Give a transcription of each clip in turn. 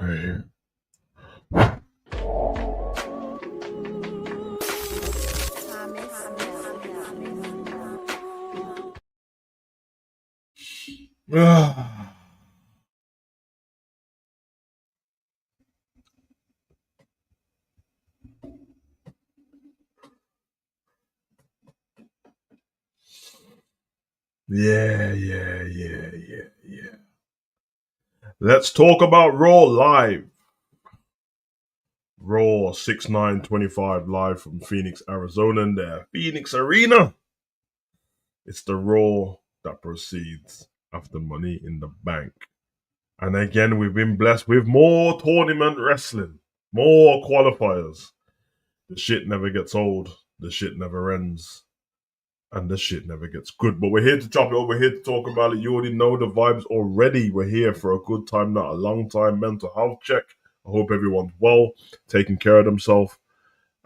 Right. Ah. Yeah. Let's talk about Raw live. Raw 6/9/25 live from Phoenix, Arizona in the Phoenix Arena. It's the Raw that proceeds after Money in the Bank. And again, we've been blessed with more tournament wrestling, more qualifiers. The shit never gets old. The shit never ends. And the shit never gets good. But we're here to chop it up. We're here to talk about it. You already know the vibes already. We're here for a good time, not a long time. Mental health check. I hope everyone's well, taking care of themselves.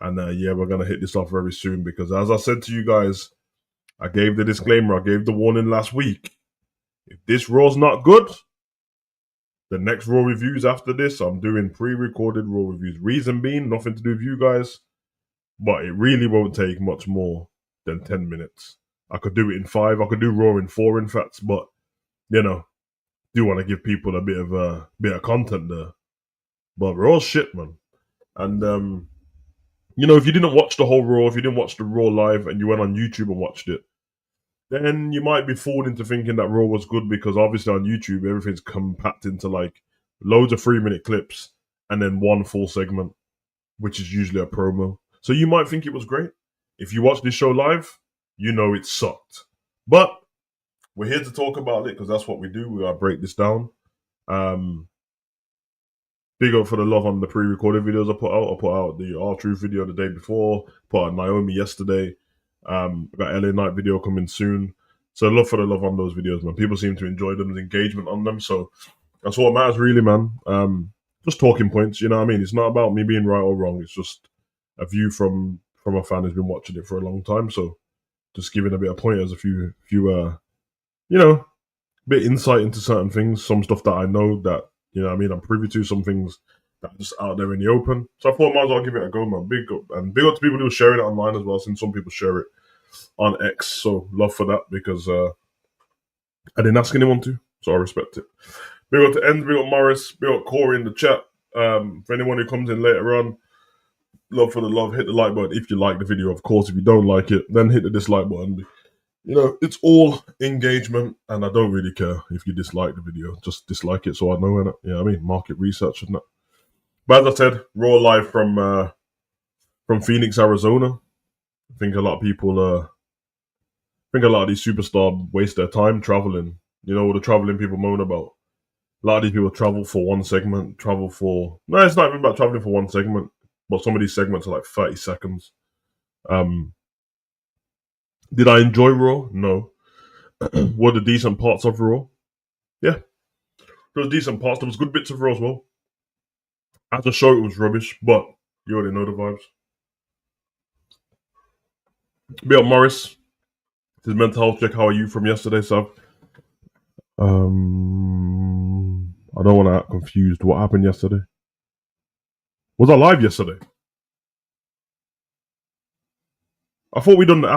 And we're going to hit this off very soon because as I said to you guys, I gave the disclaimer, I gave the warning last week. If this Raw's not good, the next Raw reviews after this, I'm doing pre-recorded Raw reviews. Reason being, nothing to do with you guys, but it really won't take much more than 10 minutes. I could do it in 5. I could do Raw in 4, in fact, but, do want to give people a bit of content there. But Raw's shit, man. And, if you didn't watch the whole Raw, if you didn't watch the Raw live and you went on YouTube and watched it, then you might be fooled into thinking that Raw was good because obviously on YouTube, everything's compact into like loads of 3-minute clips and then one full segment, which is usually a promo. So you might think it was great. If you watch this show live, you know it sucked. But we're here to talk about it because that's what we do. We gotta break this down. Big up for the love on the pre-recorded videos I put out. I put out the R-Truth video the day before, put out Naomi yesterday. I got LA Knight video coming soon. So love for the love on those videos, man. People seem to enjoy them, the engagement on them. So that's what matters really, man. Just talking points, you know what I mean? It's not about me being right or wrong. It's just a view from a fan who's been watching it for a long time. So just giving a bit of pointers, a few bit insight into certain things, some stuff that I know that, I'm privy to, some things that are just out there in the open. So I thought I might as well give it a go, man. Big up. And big up to people who are sharing it online as well, since some people share it on X. So love for that because I didn't ask anyone to, so I respect it. Big up to End, big up Morris, big up Corey in the chat. For anyone who comes in later on, love for the love. Hit the like button if you like the video. Of course, if you don't like it, then hit the dislike button. It's all engagement, and I don't really care if you dislike the video. Just dislike it so I know, innit? Yeah, I mean, market research and that. But as I said, Raw live from Phoenix, Arizona. I think a lot of people, a lot of these superstars waste their time traveling. All the traveling people moan about. A lot of these people travel for one segment, no, it's not even about traveling for one segment, but some of these segments are like 30 seconds. Did I enjoy Raw? No. Were the decent parts of Raw? Yeah. There was decent parts. There was good bits of Raw as well. As a show, it was rubbish, but you already know the vibes. Bill Morris, his mental health check. How are you from yesterday, Sav? I don't want to act confused. What happened yesterday? Was I live yesterday? I thought we done the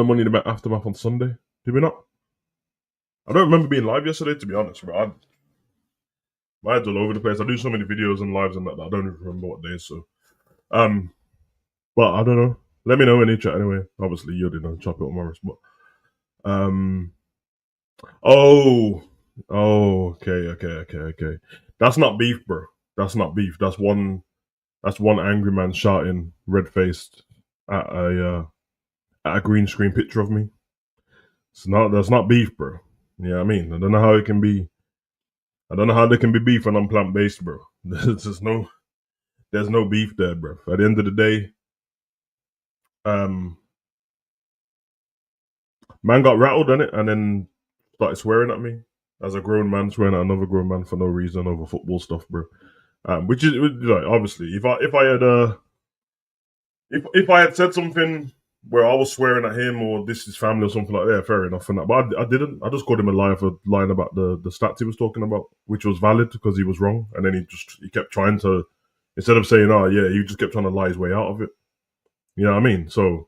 Money in the Bank aftermath on Sunday. Did we not? I don't remember being live yesterday, to be honest. Bro. My head's all over the place. I do so many videos and lives and that I don't even remember what days. So, but I don't know. Let me know in the chat anyway. Obviously, you didn't chop it with Morris, but okay. That's not beef, bro. That's not beef. That's one angry man shouting, red faced at a green screen picture of me. That's not beef, bro. Yeah, I mean, I don't know how it can be. I don't know how there can be beef when I'm plant based, bro. There's no beef there, bro. At the end of the day, man got rattled on it and then started swearing at me as a grown man swearing at another grown man for no reason over football stuff, bro. Which is like, obviously, if I had said something where I was swearing at him or this is family or something like that. Fair enough, and that. But I didn't. I just called him a liar for lying about the stats he was talking about, which was valid because he was wrong, and then he kept trying to, instead of saying, "Oh yeah," he just kept trying to lie his way out of it. You know what I mean? So,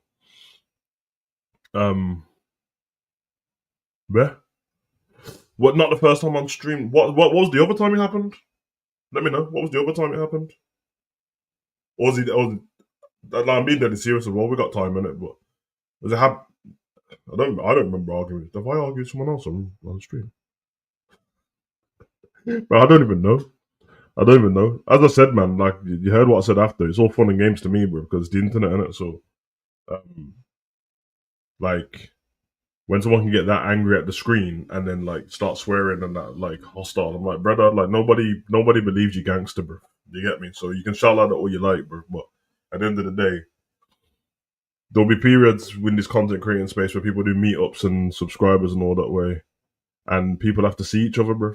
um, yeah. What? Not the first time on stream. What was the other time it happened? Let me know. What was the other time it happened? Or was he? Or, like, I'm being dead serious as well. We got time in it, but does it have? I don't remember arguing. Have I argued with someone else on stream? But I don't even know. I don't even know. As I said, man, like you heard what I said after. It's all fun and games to me, bro, because it's the internet in it. So, um, like when someone can get that angry at the screen and then like start swearing and that like hostile, I'm like, brother, like nobody believes you gangster, bro. You get me? So you can shout out all you like, bro, but at the end of the day, there'll be periods in this content creating space where people do meetups and subscribers and all that way, and people have to see each other, bro.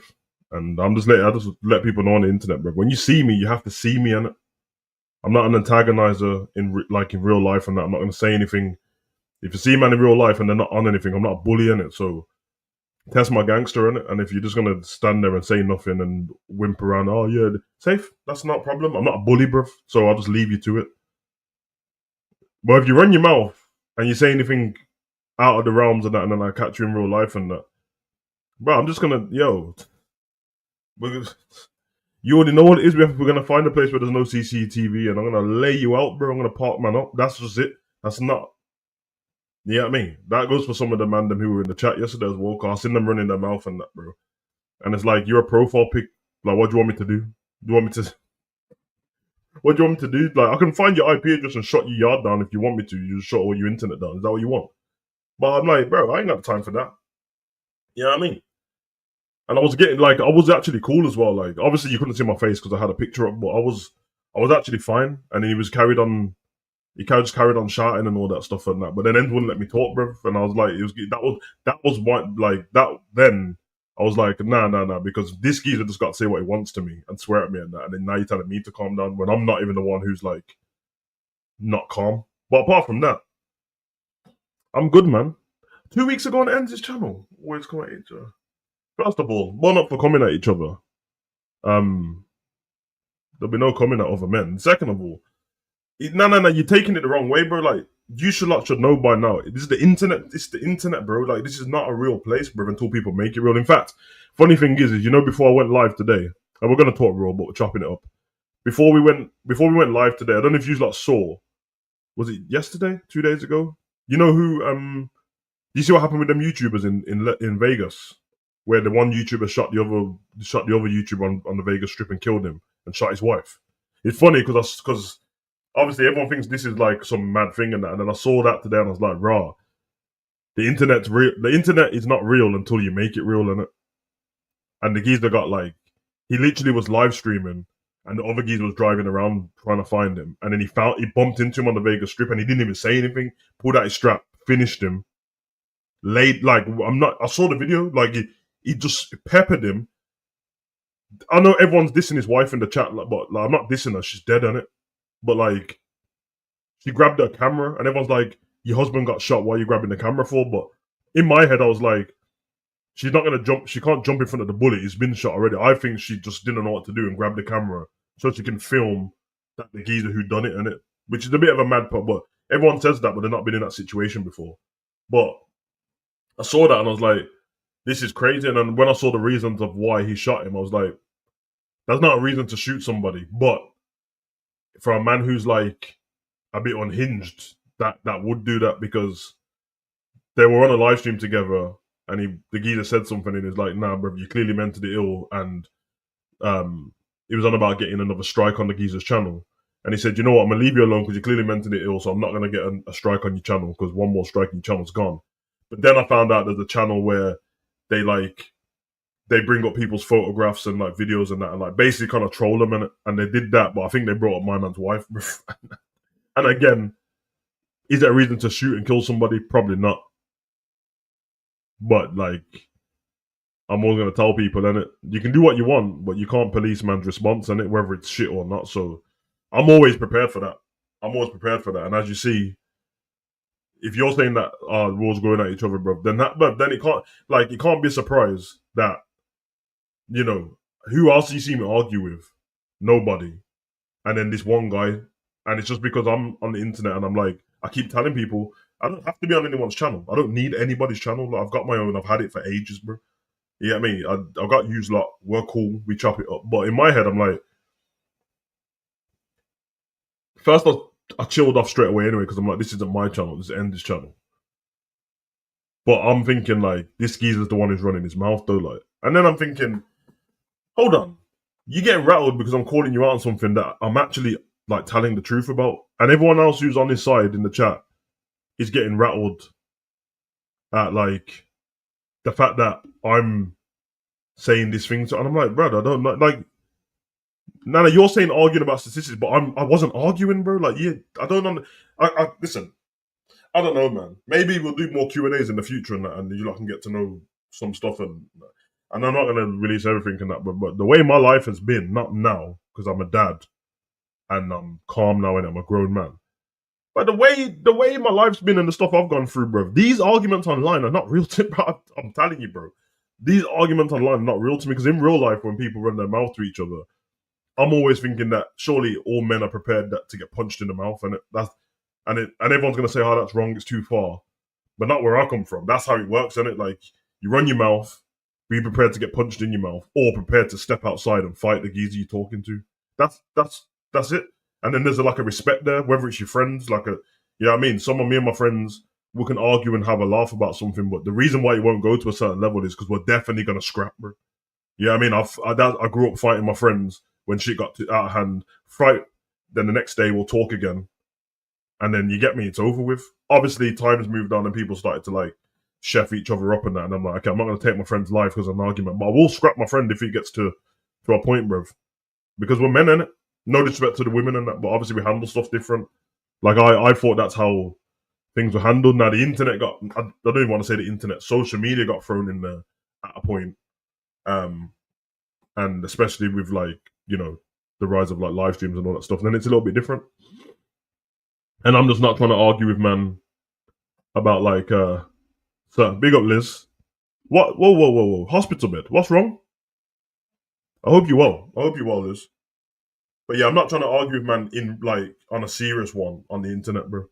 And I just let people know on the internet, bro. When you see me, you have to see me, and I'm not an antagonizer in real life, and that I'm not going to say anything. If you see a man in real life and they're not on anything, I'm not a bully in it. So test my gangster in it. And if you're just going to stand there and say nothing and whimper around, oh yeah, safe, that's not a problem. I'm not a bully, bro. So I'll just leave you to it. But if you run your mouth and you say anything out of the realms of that, and then I catch you in real life and that, bro, I'm just gonna you already know what it is. We're gonna find a place where there's no CCTV, and I'm gonna lay you out, bro. I'm gonna park man up. That's just it. That's not. You know what I mean? That goes for some of the man them who were in the chat yesterday as well. Cause I seen them running their mouth and that, bro. And it's like you're a profile pic. Like, what do you want me to do? Do you want me to? What do you want me to do? Like, I can find your IP address and shut your yard down if you want me to. You just shut all your internet down. Is that what you want? But I'm like, bro, I ain't got time for that. You know what I mean? And I was getting like, I was actually cool as well. Like, obviously you couldn't see my face because I had a picture up, but I was actually fine. And then he just carried on shouting and all that stuff and that. But then End wouldn't let me talk, bro. And I was like, that was what like that. Then I was like, nah, because this geezer just got to say what he wants to me and swear at me and that. And then now you're telling me to calm down when I'm not even the one who's like not calm. But apart from that, I'm good, man. 2 weeks ago on End's channel, always come at each other. First of all, one up for coming at each other. Um, there'll be no coming at other men. Second of all, no, you're taking it the wrong way, bro. Like you should know by now. This is the internet. It's the internet, bro. Like this is not a real place, bro. Until people make it real. In fact, funny thing is before I went live today, and we're gonna talk real, but we're chopping it up. Before we went live today, I don't know if you lot saw. Was it yesterday? 2 days ago? You know who? You see what happened with them YouTubers in Vegas, where the one YouTuber shot the other YouTuber on the Vegas Strip and killed him and shot his wife. It's funny because obviously everyone thinks this is like some mad thing and that, and then I saw that today and I was like, rah, the internet's real. The internet is not real until you make it real, innit? And the geezer got like, he literally was live streaming, and the other geezer was driving around trying to find him, and then he bumped into him on the Vegas Strip, and he didn't even say anything. Pulled out his strap, finished him, laid like I saw the video, like he just peppered him. I know everyone's dissing his wife in the chat, but like, I'm not dissing her. She's dead on it. But like, she grabbed her camera, and everyone's like, "Your husband got shot. Why are you grabbing the camera for?" But in my head, I was like, "She's not gonna jump. She can't jump in front of the bullet. He's been shot already." I think she just didn't know what to do and grabbed the camera so she can film that the geezer who done it, and it, which is a bit of a mad part. But everyone says that, but they've not been in that situation before. But I saw that and I was like, "This is crazy." And then when I saw the reasons of why he shot him, I was like, "That's not a reason to shoot somebody." But for a man who's like a bit unhinged, that would do that, because they were on a live stream together and the geezer said something and he's like, "Nah, bro, you clearly meant it ill." And he was on about getting another strike on the geezer's channel. And he said, "You know what, I'm gonna leave you alone because you clearly meant it ill, so I'm not gonna get a strike on your channel because one more strike and your channel's gone." But then I found out there's a channel where they bring up people's photographs and like videos and that, and like basically kind of troll them, and they did that. But I think they brought up my man's wife. And again, is there a reason to shoot and kill somebody? Probably not. But like, I'm always gonna tell people, and you can do what you want, but you can't police man's response in it, whether it's shit or not. So I'm always prepared for that. And as you see, if you're saying that we're all going at each other, bro, then it can't be a surprise that, you know, who else do you see me argue with? Nobody. And then this one guy, and it's just because I'm on the internet and I'm like, I keep telling people I don't have to be on anyone's channel. I don't need anybody's channel. Like, I've got my own. I've had it for ages, bro. You know what I mean? I've got used lot. We're cool. We chop it up. But in my head, I'm like, first I chilled off straight away anyway because I'm like, this isn't my channel. This is Ender's channel. But I'm thinking like, this geezer's the one who's running his mouth though. Like, and then I'm thinking, hold on, you get rattled because I'm calling you out on something that I'm actually like telling the truth about, and everyone else who's on his side in the chat is getting rattled at like the fact that I'm saying this thing. And I'm like, brother, I don't like. Nana, you're saying arguing about statistics, but I wasn't arguing, bro. Like, yeah, I don't. I listen. I don't know, man. Maybe we'll do more Q&As in the future and that, and you lot can get to know some stuff. And I'm not going to release everything in that, but the way my life has been, not now, because I'm a dad and I'm calm now and I'm a grown man. But the way my life's been and the stuff I've gone through, bro, these arguments online are not real to me, bro. I'm telling you, bro. These arguments online are not real to me because in real life, when people run their mouth to each other, I'm always thinking that surely all men are prepared to get punched in the mouth, and everyone's gonna say, "Oh, that's wrong. It's too far," but not where I come from. That's how it works, isn't it? Like, you run your mouth, be prepared to get punched in your mouth, or prepared to step outside and fight the geezer you're talking to. That's it. And then there's like a respect there, whether it's your friends, like a, you know what I mean? Some of me and my friends, we can argue and have a laugh about something, but the reason why it won't go to a certain level is because we're definitely gonna scrap, bro. You know what I mean? I grew up fighting my friends when shit got out of hand. Fight, then the next day we'll talk again, and then you get me, it's over with. Obviously, times moved on and people started to like chef each other up and that, and I'm like, okay, I'm not gonna take my friend's life because of an argument, but I will scrap my friend if he gets to a point, bro. Because we're men, innit? No disrespect to the women and that, but obviously we handle stuff different. Like, I thought that's how things were handled. Now the internet I don't even want to say the internet, social media got thrown in there at a point. And especially with like, you know, the rise of like live streams and all that stuff, then it's a little bit different. And I'm just not trying to argue with man about like so big up Liz. What whoa. Hospital bed. What's wrong? I hope you well. I hope you well, Liz. But yeah, I'm not trying to argue with man in like on a serious one on the internet, bro.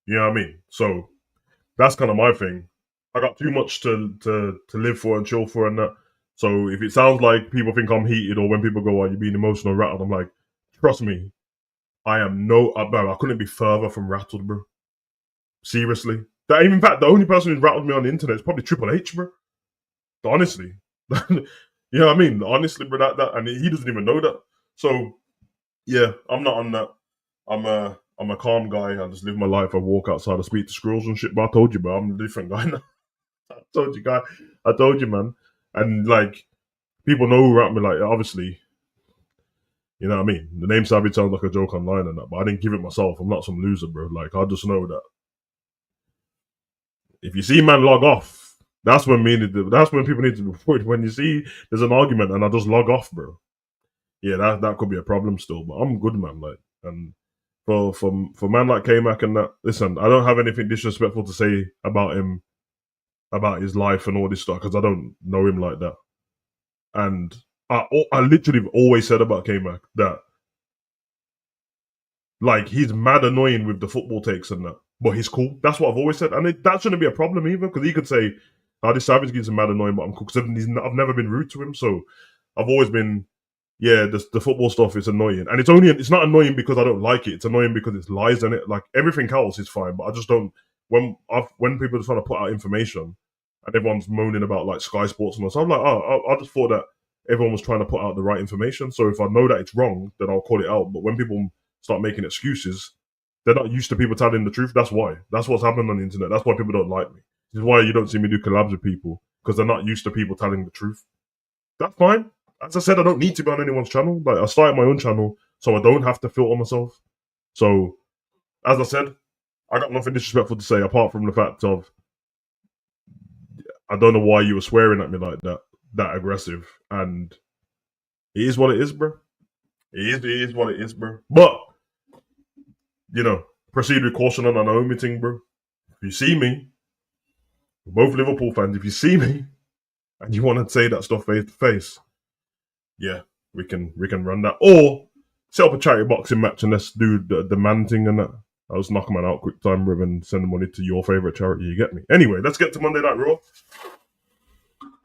You know what I mean? So that's kind of my thing. I got too much to live for and chill for and that. So if it sounds like people think I'm heated or when people go, "Are you being emotional, rattled?" I'm like, trust me, I am bro. I couldn't be further from rattled, bro. Seriously, in fact, the only person who's rattled me on the internet is probably Triple H, bro. Honestly, you know what I mean? Honestly, bro, that and he doesn't even know that. So yeah, I'm not on that. I'm a calm guy. I just live my life. I walk outside. I speak to squirrels and shit. But I told you, bro, I'm a different guy now. I told you, guy. I told you, man. And like, people know who rapped me. Like, obviously, you know what I mean. The name Savage sounds like a joke online and that, but I didn't give it myself. I'm not some loser, bro. Like, I just know that if you see man log off, that's when people need to be worried. When you see there's an argument and I just log off, bro. Yeah, that could be a problem still. But I'm good, man. Like, and for man like K-Mac and that, listen, I don't have anything disrespectful to say about him, about his life and all this stuff because I don't know him like that. And I literally always said about K-Mac that like he's mad annoying with the football takes and that, but he's cool. That's what I've always said, and that shouldn't be a problem either because he could say, "Oh, this Savage gets mad annoying, but I'm cool." Because I've never been rude to him, so I've always been, yeah, the football stuff is annoying, and it's not annoying because I don't like it. It's annoying because it's lies in it. Like everything else is fine, but I just don't when people are trying to put out information and everyone's moaning about like Sky Sports and all. So I'm like, I just thought that everyone was trying to put out the right information. So if I know that it's wrong, then I'll call it out. But when people start making excuses, they're not used to people telling the truth. That's why. That's what's happening on the internet. That's why people don't like me. This is why you don't see me do collabs with people because they're not used to people telling the truth. That's fine. As I said, I don't need to be on anyone's channel. Like I started my own channel, so I don't have to filter myself. So, as I said, I got nothing disrespectful to say apart from the fact of I don't know why you were swearing at me like that aggressive, and it is what it is, bro. It is what it is, bro. But you know, proceed with caution on an omitting, bro. If you see me, we're both Liverpool fans. If you see me and you want to say that stuff face to face, yeah, we can run that. Or set up a charity boxing match and let's do the man thing and that. I'll just knock a man out quick time with and send the money to your favourite charity. You get me? Anyway, let's get to Monday Night Raw.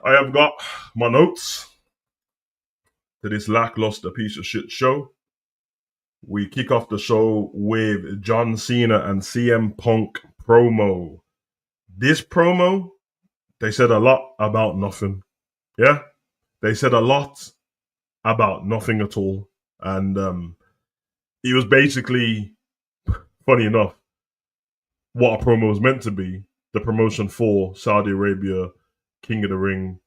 I have got my notes to this lackluster piece of shit show. We kick off the show with John Cena and CM Punk promo. This promo, they said a lot about nothing. Yeah? They said a lot about nothing at all. And it was basically, funny enough, what a promo was meant to be. The promotion for Saudi Arabia, King of the Ring,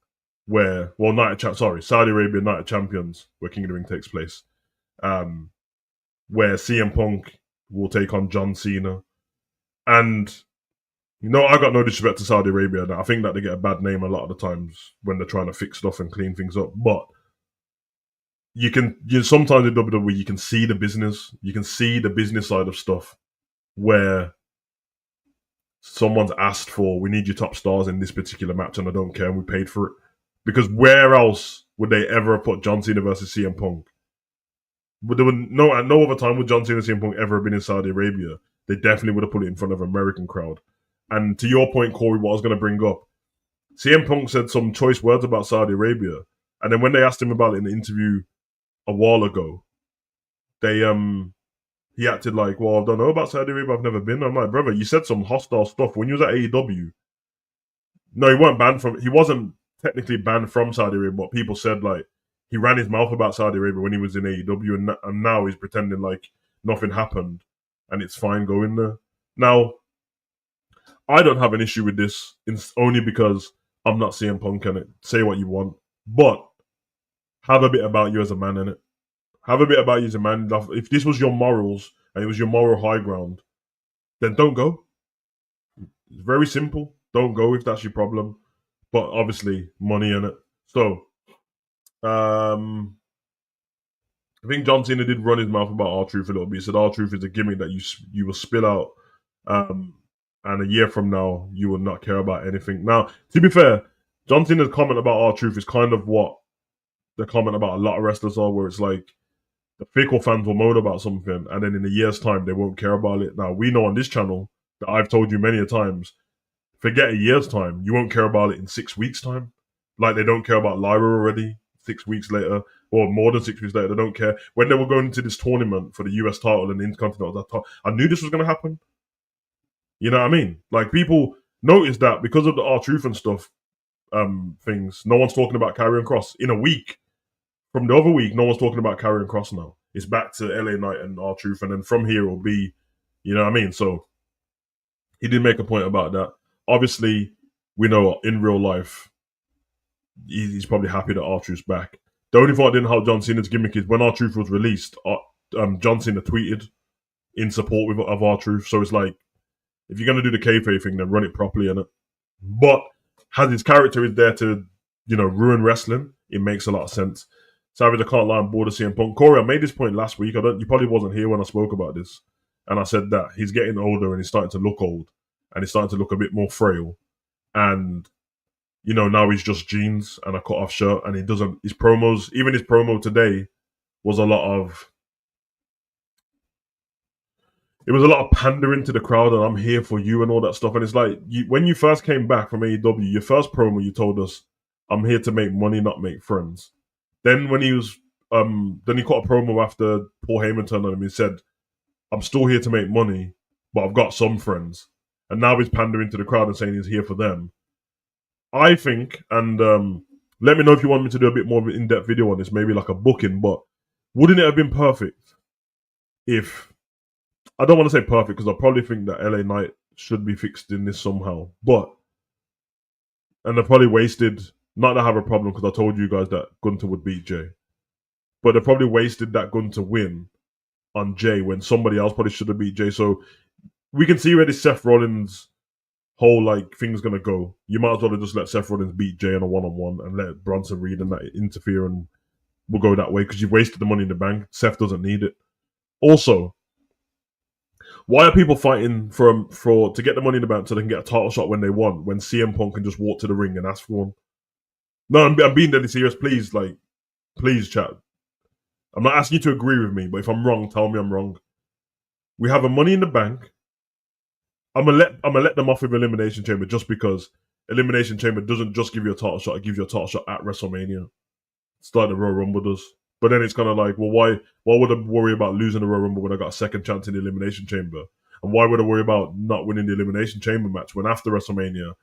Saudi Arabia Night of Champions, where King of the Ring takes place. Where CM Punk will take on John Cena. And, I got no disrespect to Saudi Arabia. I think that they get a bad name a lot of the times when they're trying to fix stuff and clean things up. But sometimes in WWE, you can see the business. You can see the business side of stuff where someone's asked for, we need your top stars in this particular match and I don't care and we paid for it. Because where else would they ever have put John Cena versus CM Punk? But there would at no other time would John Cena and CM Punk ever have been in Saudi Arabia. They definitely would have put it in front of an American crowd. And to your point, Corey, what I was going to bring up, CM Punk said some choice words about Saudi Arabia. And then when they asked him about it in the interview a while ago, he acted like, well, I don't know about Saudi Arabia, I've never been. I'm like, brother, you said some hostile stuff when you was at AEW. No, he wasn't technically banned from Saudi Arabia, but people said like he ran his mouth about Saudi Arabia when he was in AEW, and now he's pretending like nothing happened and it's fine going there. Now, I don't have an issue with this, only because I'm not CM Punk and it. Say what you want, but have a bit about you as a man in it. Have a bit about you as a man. If this was your morals and it was your moral high ground, then don't go. It's very simple. Don't go if that's your problem. But obviously, money in it. So, I think John Cena did run his mouth about R-Truth a little bit. He said R-Truth is a gimmick that you will spill out, and a year from now, you will not care about anything. Now, to be fair, John Cena's comment about R-Truth is kind of what the comment about a lot of wrestlers are, where it's like, the fickle fans will moan about something, and then in a year's time, they won't care about it. Now, we know on this channel that I've told you many a times, forget a year's time, you won't care about it in 6 weeks' time. Like they don't care about Lyra already 6 weeks later, or more than 6 weeks later. They don't care. When they were going into this tournament for the US title and the Intercontinental title, I knew this was going to happen. You know what I mean? Like people noticed that because of the R-Truth and stuff, things, no one's talking about Karrion Kross. In a week, from the other week, no one's talking about Karrion Kross now. It's back to LA Knight and R-Truth, and then from here it'll be, you know what I mean? So he did make a point about that. Obviously, we know in real life, he's probably happy that R-Truth's back. The only thing I didn't help John Cena's gimmick is when R-Truth was released, John Cena tweeted in support of R-Truth. So it's like, if you're going to do the kayfabe thing, then run it properly, innit? But as his character is there to, ruin wrestling, it makes a lot of sense. Savage, I can't lie, I'm bored of CM Punk. Corey, I made this point last week. You probably wasn't here when I spoke about this. And I said that he's getting older and he's starting to look old. And he's starting to look a bit more frail. And, now he's just jeans and a cut-off shirt. And his promos, even his promo today, was a lot of pandering to the crowd and I'm here for you and all that stuff. And it's like, when you first came back from AEW, your first promo, you told us, I'm here to make money, not make friends. Then when he was, then he cut a promo after Paul Heyman turned on him. He said, I'm still here to make money, but I've got some friends. And now he's pandering to the crowd and saying he's here for them. I think, and let me know if you want me to do a bit more of an in-depth video on this, maybe like a booking, but wouldn't it have been perfect if, I don't want to say perfect because I probably think that LA Knight should be fixed in this somehow, and they probably wasted, not that I have a problem because I told you guys that Gunther would beat Jay, but they probably wasted that Gunther win on Jay when somebody else probably should have beat Jay. So we can see where this Seth Rollins whole thing's gonna go. You might as well just let Seth Rollins beat Jay in a one-on-one and let Bronson Reed and that interfere, and we'll go that way because you've wasted the money in the bank. Seth doesn't need it. Also, Why are people fighting for to get the Money in the Bank so they can get a title shot when they want? When CM Punk can just walk to the ring and ask for one. No, I'm being deadly serious. Please, please, chat. I'm not asking you to agree with me, but if I'm wrong, tell me I'm wrong. We have a Money in the Bank. I'm gonna let them off with Elimination Chamber just because Elimination Chamber doesn't just give you a title shot; it gives you a title shot at WrestleMania. It's like the Royal Rumble does. But then it's kind of like, well, why would I worry about losing the Royal Rumble when I got a second chance in the Elimination Chamber? And why would I worry about not winning the Elimination Chamber match when after WrestleMania,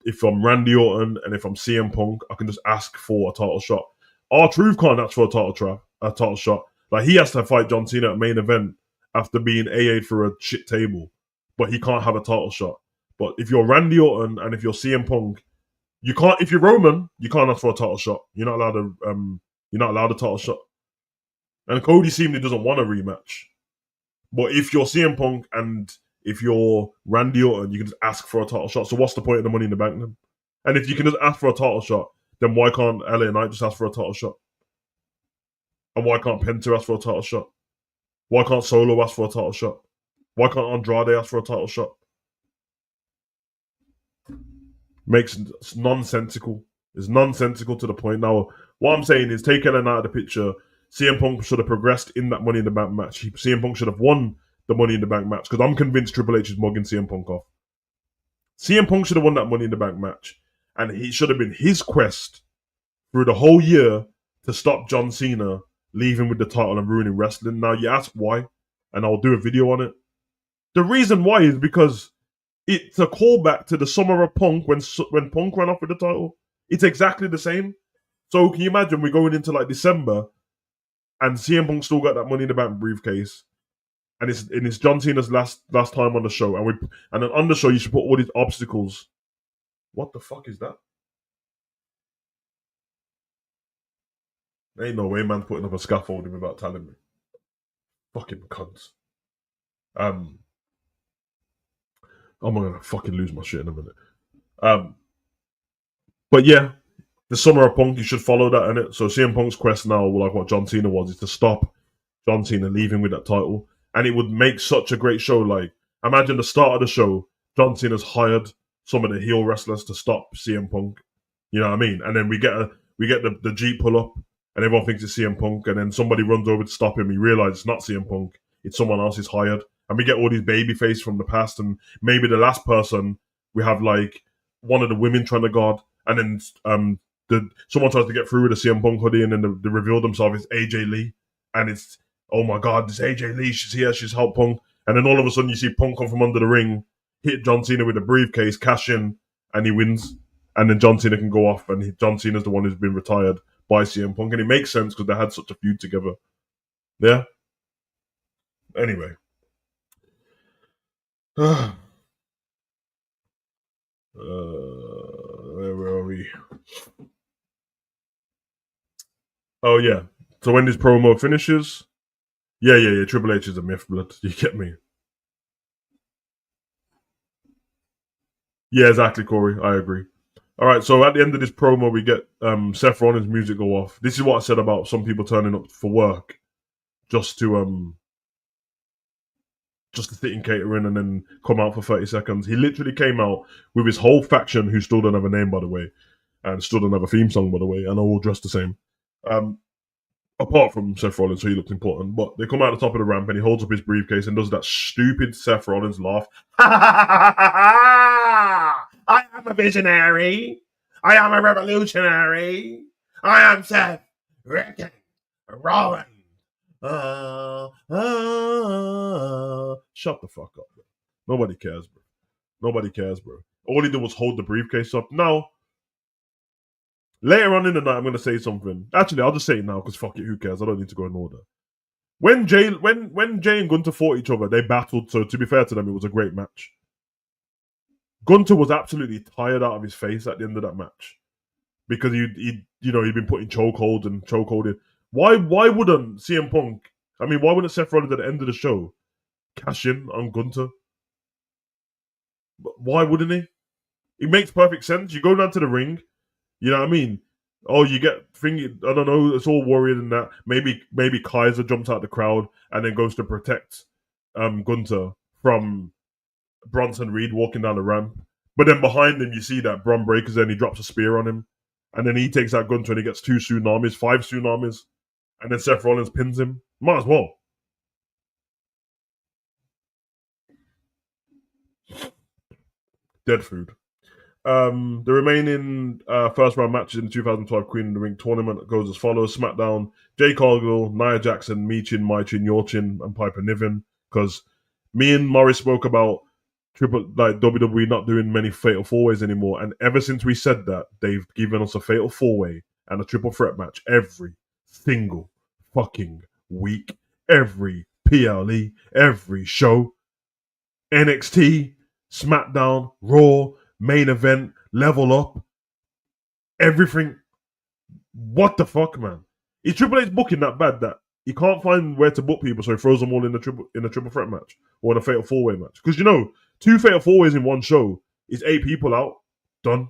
if I'm Randy Orton and if I'm CM Punk, I can just ask for a title shot. R-Truth can't ask for a title shot. Like, he has to fight John Cena at main event after being AA'd for a shit table, but he can't have a title shot. But if you're Randy Orton and if you're CM Punk, you can't. If you're Roman, you can't ask for a title shot. You're not allowed to. You're not allowed a title shot. And Cody seemingly doesn't want a rematch. But if you're CM Punk and if you're Randy Orton, you can just ask for a title shot. So what's the point of the Money in the Bank then? And if you can just ask for a title shot, then why can't LA Knight just ask for a title shot? And why can't Penta ask for a title shot? Why can't Solo ask for a title shot? Why can't Andrade ask for a title shot? It's nonsensical. It's nonsensical to the point. Now, what I'm saying is take LA Knight out of the picture. CM Punk should have progressed in that Money in the Bank match. CM Punk should have won the Money in the Bank match because I'm convinced Triple H is mugging CM Punk off. CM Punk should have won that Money in the Bank match, and it should have been his quest through the whole year to stop John Cena leaving with the title and ruining wrestling. Now, you ask why, and I'll do a video on it. The reason why is because it's a callback to the summer of Punk when Punk ran off with the title. It's exactly the same. So can you imagine we're going into like December and CM Punk still got that Money in the Bank briefcase, and it's John Cena's last time on the show, and then on the show you should put all these obstacles. What the fuck is that? Ain't no way, man, putting up a scaffolding without telling me. Fucking cunts. I'm gonna fucking lose my shit in a minute. But yeah, the summer of Punk, you should follow that in it. So CM Punk's quest now, like what John Cena was, is to stop John Cena leaving with that title, and it would make such a great show. Like, imagine the start of the show, John Cena's hired some of the heel wrestlers to stop CM Punk. You know what I mean? And then we get the Jeep pull up, and everyone thinks it's CM Punk, and then somebody runs over to stop him. You realize it's not CM Punk; it's someone else is hired, and we get all these babyface from the past, and maybe the last person we have like one of the women trying to guard, and then someone tries to get through with a CM Punk hoodie, and then they reveal themselves as AJ Lee, and it's, oh my god, this AJ Lee, she's here, she's helped Punk, and then all of a sudden you see Punk come from under the ring, hit John Cena with a briefcase, cash in, and he wins, and then John Cena can go off, and John Cena's the one who's been retired by CM Punk, and it makes sense because they had such a feud together. Yeah. Anyway. Where are we? Oh yeah. So when this promo finishes, yeah. Triple H is a myth, blood. You get me? Yeah, exactly, Corey. I agree. All right. So at the end of this promo, we get Seth Rollins' music go off. This is what I said about some people turning up for work just to sit in catering and then come out for 30 seconds. He literally came out with his whole faction, who still don't have a name, by the way, and still don't have a theme song, by the way, and are all dressed the same. Apart from Seth Rollins, so he looked important. But they come out the top of the ramp and he holds up his briefcase and does that stupid Seth Rollins laugh. I am a visionary. I am a revolutionary. I am Seth Ricken Rollins. Shut the fuck up, bro. Nobody cares, bro. Nobody cares, bro. All he did was hold the briefcase up. Now, later on in the night, I'm going to say something. Actually, I'll just say it now because fuck it, who cares? I don't need to go in order. When Jay and Gunter fought each other, they battled. So to be fair to them, it was a great match. Gunter was absolutely tired out of his face at the end of that match because he'd been putting chokeholds and chokeholding. Why wouldn't CM Punk? I mean, why wouldn't Seth Rollins at the end of the show cash in on Gunter? Why wouldn't he? It makes perfect sense. You go down to the ring. You know what I mean? Oh, you get thingy. I don't know. It's all worried and that. Maybe Kaiser jumps out the crowd and then goes to protect Gunter from Bronson Reed walking down the ramp. But then behind him, you see that Bron Breaker's and he drops a spear on him. And then he takes that gun to and he gets 5 tsunamis. And then Seth Rollins pins him. Might as well. Dead food. The remaining first round matches in the 2012 Queen of the Ring tournament goes as follows: SmackDown, Jay Cargill, Nia Jackson, Michin, Yorchin, and Piper Niven. Because me and Morris spoke about WWE not doing many fatal four ways anymore, and ever since we said that, they've given us a fatal four way and a triple threat match every single fucking week, every PLE, every show, NXT, SmackDown, Raw, main event, level up, everything. What the fuck, man? Is Triple H booking that bad that he can't find where to book people, so he throws them all in a triple threat match or in a fatal four way match? Because 2 fatal four ways in one show is 8 people out. Done.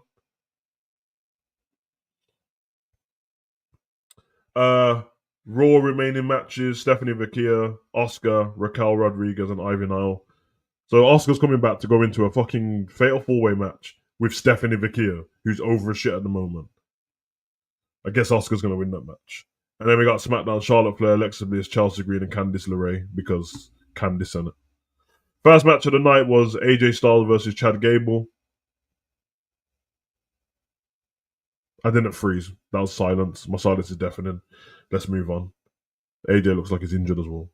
Raw remaining matches: Stephanie Vecchia, Asuka, Raquel Rodriguez, and Ivy Nile. So Asuka's coming back to go into a fucking fatal four way match with Stephanie Vecchia, who's over as shit at the moment. I guess Asuka's going to win that match. And then we got SmackDown: Charlotte Flair, Alexa Bliss, Chelsea Green, and Candice LeRae, because Candice in it. First match of the night was AJ Styles versus Chad Gable. I didn't freeze. That was silence. My silence is deafening. Let's move on. AJ looks like he's injured as well.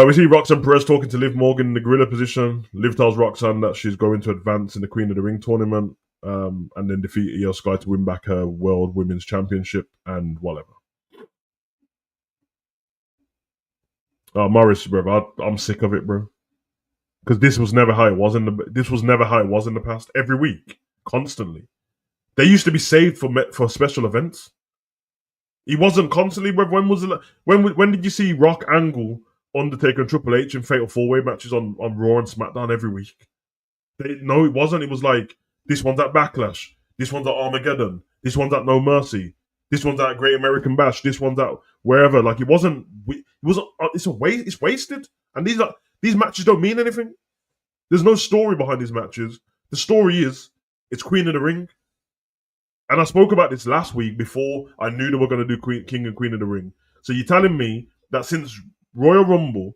We see Roxanne Perez talking to Liv Morgan in the gorilla position. Liv tells Roxanne that she's going to advance in the Queen of the Ring tournament, and then defeat Io Sky to win back her World Women's Championship and whatever. Morris, bro, I'm sick of it, bro. Because this was never how it was in the past. Every week, constantly. They used to be saved for special events. He wasn't constantly, bro. When did you see Rock, Angle, Undertaker, and Triple H in fatal four way matches on Raw and SmackDown every week? No, it wasn't. It was like, this one's at Backlash, this one's at Armageddon, this one's at No Mercy, this one's at Great American Bash, this one's at wherever. Like, it wasn't. It's wasted. And these matches don't mean anything. There's no story behind these matches. The story is it's Queen of the Ring. And I spoke about this last week before I knew they were going to do King and Queen of the Ring. So you're telling me that since Royal Rumble,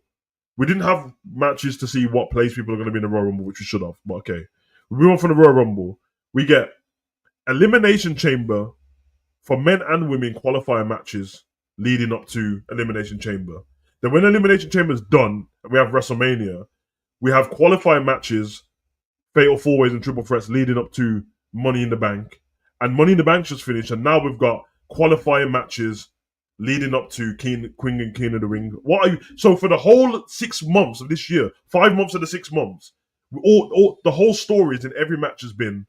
we didn't have matches to see what place people are going to be in the Royal Rumble, which we should have. But okay. We move on from the Royal Rumble. We get Elimination Chamber for men and women qualifier matches leading up to Elimination Chamber. Then when Elimination Chamber is done, and we have WrestleMania, we have qualifying matches, fatal four ways and triple threats leading up to Money in the Bank. And Money in the Bank just finished, and now we've got qualifying matches leading up to Queen and King of the Ring. So for the whole 6 months of this year, 5 months of the 6 months, the whole stories in every match has been,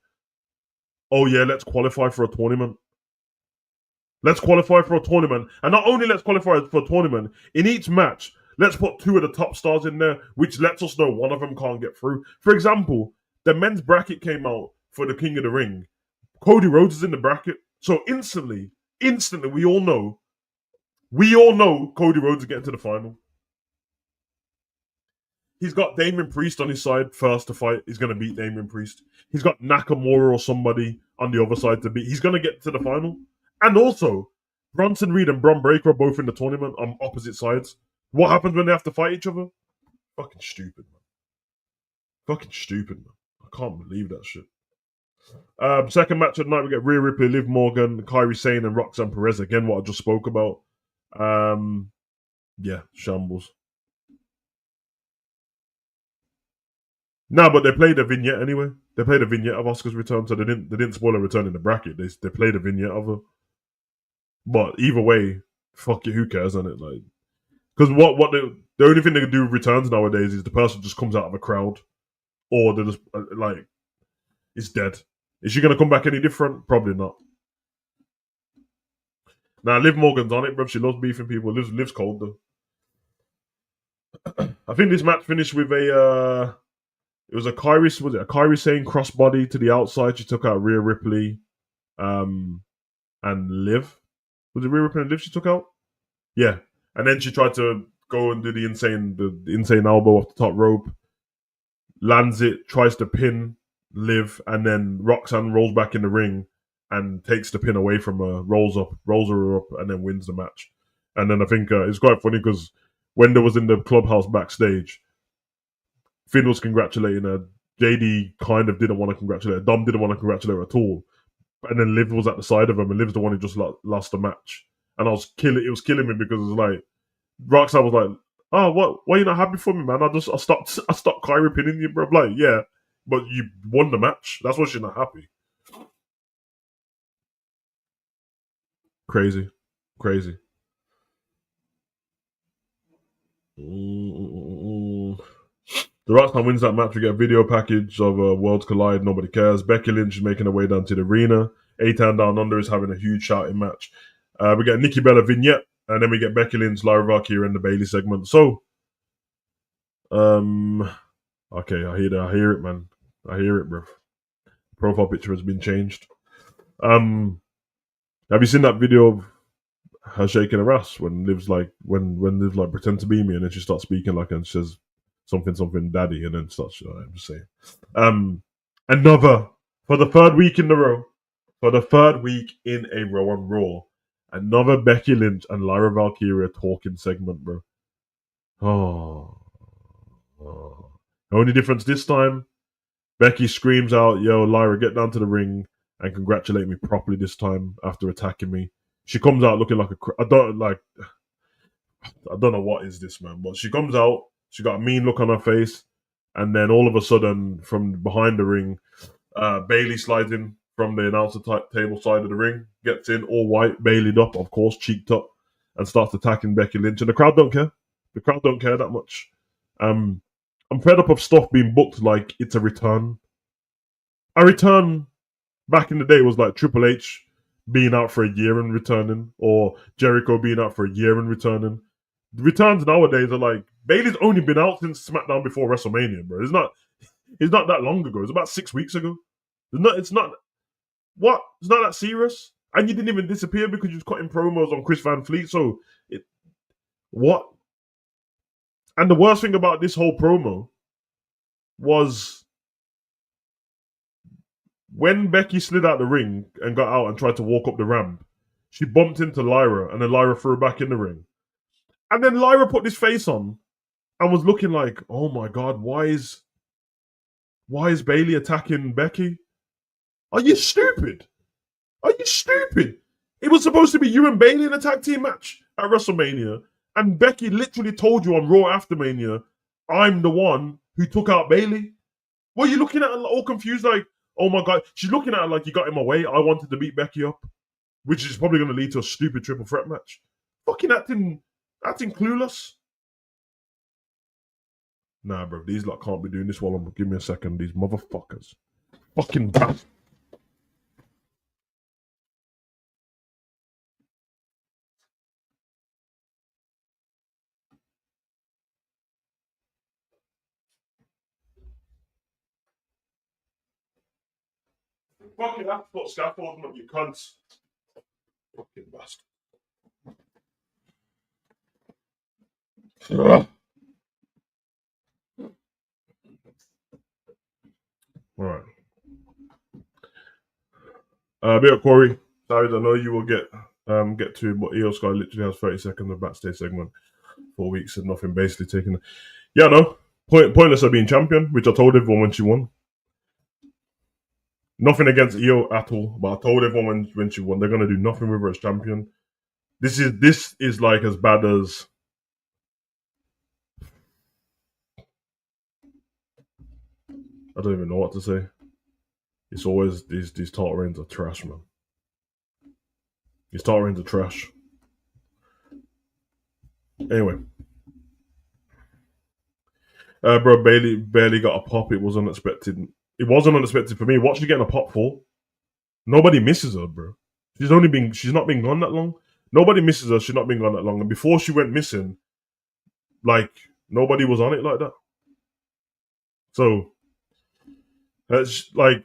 oh yeah, let's qualify for a tournament. Let's qualify for a tournament. And not only let's qualify for a tournament, in each match, let's put 2 of the top stars in there, which lets us know one of them can't get through. For example, the men's bracket came out for the King of the Ring. Cody Rhodes is in the bracket. So instantly, we all know Cody Rhodes is getting to the final. He's got Damian Priest on his side first to fight. He's going to beat Damian Priest. He's got Nakamura or somebody on the other side to beat. He's going to get to the final. And also, Bronson Reed and Bron Breakker are both in the tournament on opposite sides. What happens when they have to fight each other? Fucking stupid, man. I can't believe that shit. Second match of the night, we get Rhea Ripley, Liv Morgan, Kairi Sane, and Roxanne Perez. Again, what I just spoke about. Yeah, shambles. No, but they played a vignette anyway. They played a vignette of Asuka's return, so they didn't spoil her return in the bracket. They played a vignette of her. But either way, fuck it, who cares, on it? Like, because the only thing they can do with returns nowadays is the person just comes out of a crowd, or they just like it's dead. Is she gonna come back any different? Probably not. Now, Liv Morgan's on it, bro. She loves beefing people. Liv's cold though. I think this match finished with a. It was a Kairi Sane crossbody to the outside. She took out Rhea Ripley, and Liv. Was it Rhea Ripley and Liv she took out? Yeah, and then she tried to go and do the insane elbow off the top rope, lands it, tries to pin Liv, and then Roxanne rolls back in the ring and takes the pin away from her, rolls her up, and then wins the match. And then I think it's quite funny because when they was in the clubhouse backstage, Finn was congratulating her. JD kind of didn't want to congratulate her. Dom didn't want to congratulate her at all. And then Liv was at the side of him, and Liv's the one who just lost the match. And it was killing me because it was like Roxanne was like, "Oh, what? Why are you not happy for me, man? I stopped Kyrie pinning you, bro." I'm like, yeah, but you won the match. That's why she's not happy. Crazy. The Roxanne wins that match. We get a video package of Worlds Collide. Nobody cares. Becky Lynch is making her way down to the arena. A-Town Down Under is having a huge shouting match. We get a Nikki Bella vignette, and then we get Becky Lynch, Lyra Valkyria, and the Bailey segment. So, okay, I hear it, man. I hear it, bro. Profile picture has been changed. Have you seen that video of her shaking her ass when Liv's like pretend to be me, and then she starts speaking like and she says something daddy, and then starts I'm just saying. Another for the third week in a row on Raw, another Becky Lynch and Lyra Valkyria talking segment, bro. Oh. The only difference this time, Becky screams out, "Yo, Lyra, get down to the ring and congratulate me properly this time after attacking me." She comes out looking like I don't know what is this, man, but she comes out, she got a mean look on her face, and then all of a sudden, from behind the ring, Bailey slides in from the announcer table side of the ring, gets in all white, Baileyed up, of course, cheeked up, and starts attacking Becky Lynch, and the crowd don't care. The crowd don't care that much. I'm fed up of stuff being booked like it's a return. A return back in the day was like Triple H being out for a year and returning, or Jericho being out for a year and returning. The returns nowadays are like Bailey's only been out since SmackDown before WrestleMania, bro. It's not that long ago. It's about 6 weeks ago. It's not what? It's not that serious. And you didn't even disappear because you was cutting promos on Chris Van Fleet. So what? And the worst thing about this whole promo was when Becky slid out the ring and got out and tried to walk up the ramp, she bumped into Lyra, and then Lyra threw her back in the ring. And then Lyra put this face on and was looking like, "Oh my god, why is Bailey attacking Becky? Are you stupid? Are you stupid? It was supposed to be you and Bailey in a tag team match at WrestleMania, and Becky literally told you on Raw after Mania, I'm the one who took out Bailey. What are you looking at her all confused like, oh my god?" She's looking at her like, you got in my way. I wanted to beat Becky up, which is probably going to lead to a stupid triple threat match. Fucking acting clueless. Nah, bro, these lot can't be doing this while I'm. Give me a second, these motherfuckers. Fucking bastard. Fucking have to put scaffolding up, you cunts. Fucking bastard. Alright. Bit of Corey. Sorry, I know you will get to, but Io Sky literally has 30 seconds of backstage segment. 4 weeks and nothing basically taken. Yeah, no. Pointless of being champion, which I told everyone when she won. Nothing against Io at all, but I told everyone when she won, they're gonna do nothing with her as champion. This is like as bad as I don't even know what to say. It's always these title reigns are trash, man. These title reigns are trash. Anyway, bro, Bailey barely got a pop. It was unexpected. It wasn't unexpected for me. What's she getting a pop for? Nobody misses her, bro. She's not been gone that long. Nobody misses her. She's not been gone that long. And before she went missing, like nobody was on it like that. So that's like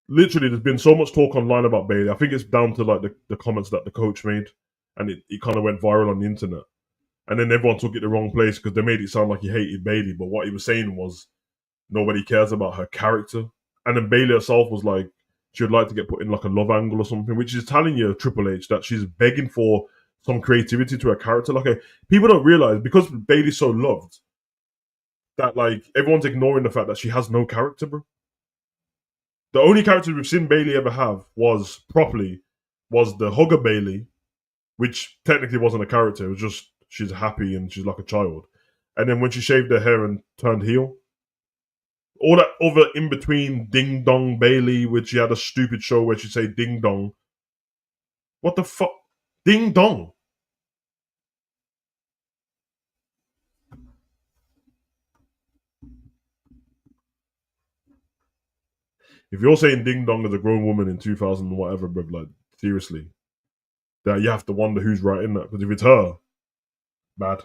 literally, there's been so much talk online about Bailey. I think it's down to like the comments that the coach made, and it kind of went viral on the internet. and then everyone took it the wrong place because they made it sound like he hated Bailey. But what he was saying was nobody cares about her character. And then Bailey herself was like, she would like to get put in like a love angle or something, which is telling you, Triple H, that she's begging for some creativity to her character. Like, people don't realize because Bailey's so loved that like everyone's ignoring the fact that she has no character, bro. The only character we've seen Bailey ever have was the Hugger Bailey, which technically wasn't a character. It was just she's happy and she's like a child. And then when she shaved her hair and turned heel, all that other in between Ding Dong Bailey, which she had a stupid show where she'd say Ding Dong. What the fuck? Ding Dong. If you're saying Ding Dong as a grown woman in 2000 whatever, bro, like, seriously, that you have to wonder who's writing that. Because if it's her, bad.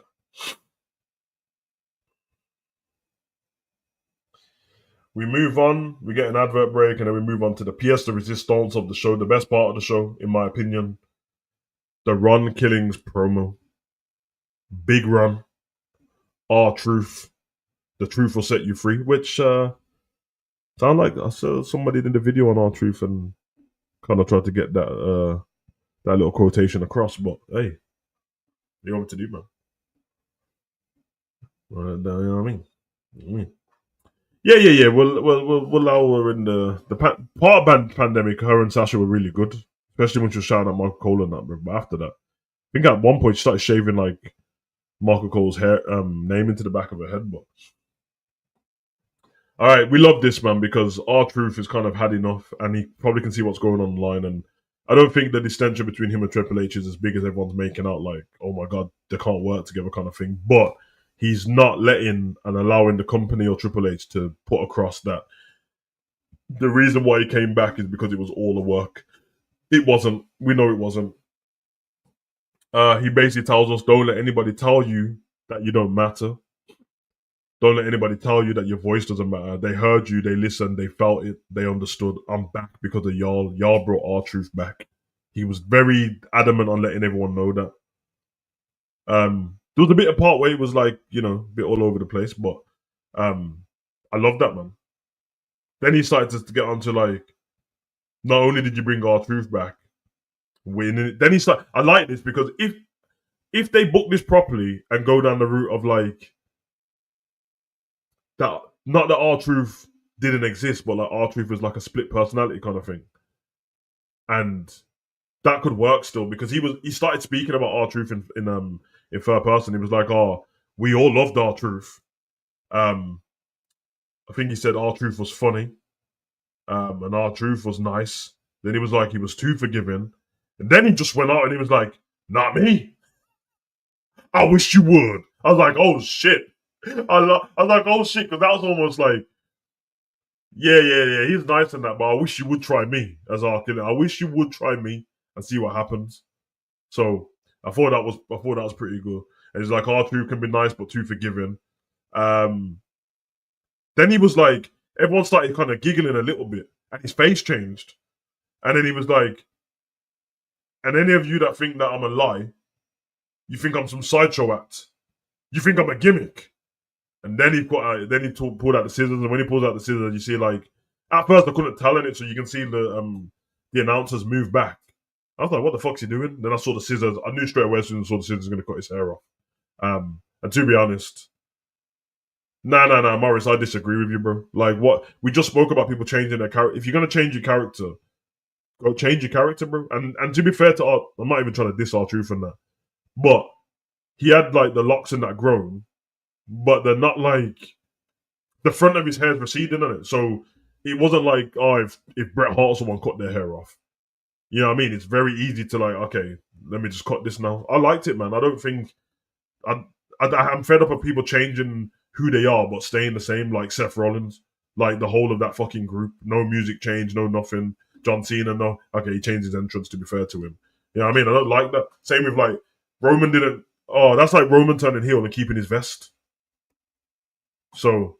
We move on, we get an advert break, and then we move on to the pièce de résistance of the show, the best part of the show, in my opinion. The Ron Killings promo. Big Run. R-Truth. The truth will set you free, which sound like I saw somebody did a video on R-Truth and kind of tried to get that little quotation across, but hey, you know what to do, man. You know what I mean? Yeah. We'll allow her in the part of pandemic. Her and Sasha were really good, especially when she was shouting at Michael Cole and that. But after that, I think at one point she started shaving like Michael Cole's hair name into the back of her head. But all right, we love this, man, because R-Truth has kind of had enough, and he probably can see what's going on online. And I don't think the distension between him and Triple H is as big as everyone's making out. Like, oh my god, they can't work together, kind of thing. But he's not letting and allowing the company or Triple H to put across that the reason why he came back is because it was all the work. It wasn't. We know it wasn't. He basically tells us, don't let anybody tell you that you don't matter. Don't let anybody tell you that your voice doesn't matter. They heard you, they listened, they felt it, they understood. I'm back because of y'all. Y'all brought R-Truth back. He was very adamant on letting everyone know that. There was a bit of part where it was like, a bit all over the place, but I love that, man. Then he started to get onto like, not only did you bring R-Truth back, then he started. I like this because if they book this properly and go down the route of like that, not that R-Truth didn't exist, but like R-Truth was like a split personality kind of thing, and that could work still because he started speaking about R-Truth in third person. He was like, "Oh, we all loved R-Truth." I think he said R-Truth was funny, and R-Truth was nice. Then he was like, he was too forgiving, and then he just went out and he was like, "Not me. I wish you would." I was like, "Oh shit." I was like, "Oh shit," because that was almost like, yeah. He's nice in that, but I wish you would try me as R. Killer. I wish you would try me and see what happens. So I thought that was pretty good. And he's like, R-Truth can be nice but too forgiving. Then he was like, everyone started kind of giggling a little bit, and his face changed. And then he was like, and any of you that think that I'm a lie, you think I'm some sideshow act. You think I'm a gimmick. And then he pulled out the scissors, and when he pulls out the scissors, you see like at first I couldn't tell in it, so you can see the announcers move back. I was like, "What the fuck's he doing?" Then I saw the scissors. I knew straight away as soon as I saw the scissors, he was going to cut his hair off. And to be honest, nah, Morris, I disagree with you, bro. Like what we just spoke about, people changing their character. If you're gonna change your character, go change your character, bro. And to be fair to Art, I'm not even trying to diss R-Truth on that, but he had like the locks in that grown, but they're not like the front of his hair is receding on it. So it wasn't like, oh, if Bret Hart or someone cut their hair off. You know what I mean? It's very easy to like, okay, let me just cut this now. I liked it, man. I don't think I'm fed up of people changing who they are but staying the same, like Seth Rollins, like the whole of that fucking group. No music change, no nothing. John Cena, no. Okay, he changed his entrance to be fair to him. You know what I mean? I don't like that. Same with like Roman didn't. Oh, that's like Roman turning heel and keeping his vest. So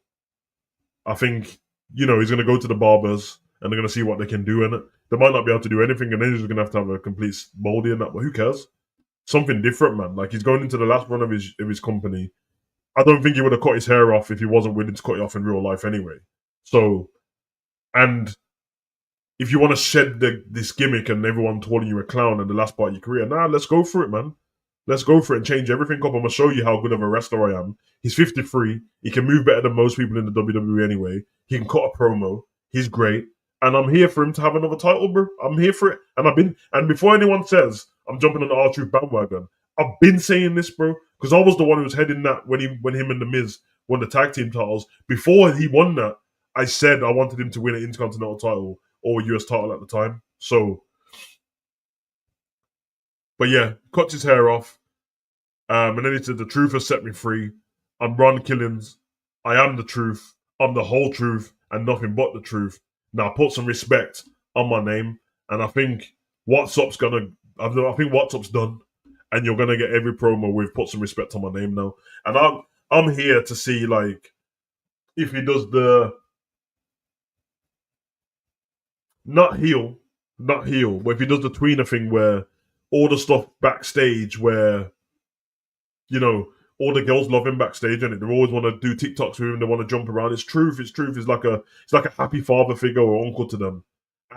I think, he's going to go to the barbers and they're going to see what they can do in it. They might not be able to do anything, and then he's going to have a complete moldy in that, but who cares? something different, man. Like he's going into the last run of his company. I don't think he would have cut his hair off if he wasn't willing to cut it off in real life anyway. So, and if you want to shed this gimmick and everyone calling you a clown in the last part of your career, let's go for it, man. Let's go for it and change everything up. I'm gonna show you how good of a wrestler I am. He's 53. He can move better than most people in the WWE anyway. He can cut a promo. He's great, and I'm here for him to have another title, bro. I'm here for it, and before anyone says I'm jumping on the R-Truth bandwagon, I've been saying this, bro, because I was the one who was heading that when him and the Miz won the tag team titles. Before he won that, I said I wanted him to win an Intercontinental title or a US title at the time. So, but yeah, cuts his hair off. And then he said, "The truth has set me free. I'm Ron Killings. I am the truth. I'm the whole truth and nothing but the truth. Now put some respect on my name." And I think WhatsApp's gonna. I think WhatsApp's done, and you're gonna get every promo with "put some respect on my name" now. And I'm here to see like if he does the not heel, but if he does the tweener thing where all the stuff backstage where all the girls love him backstage, and they always want to do TikToks with him. They want to jump around. It's truth. It's truth. It's like a happy father figure or uncle to them.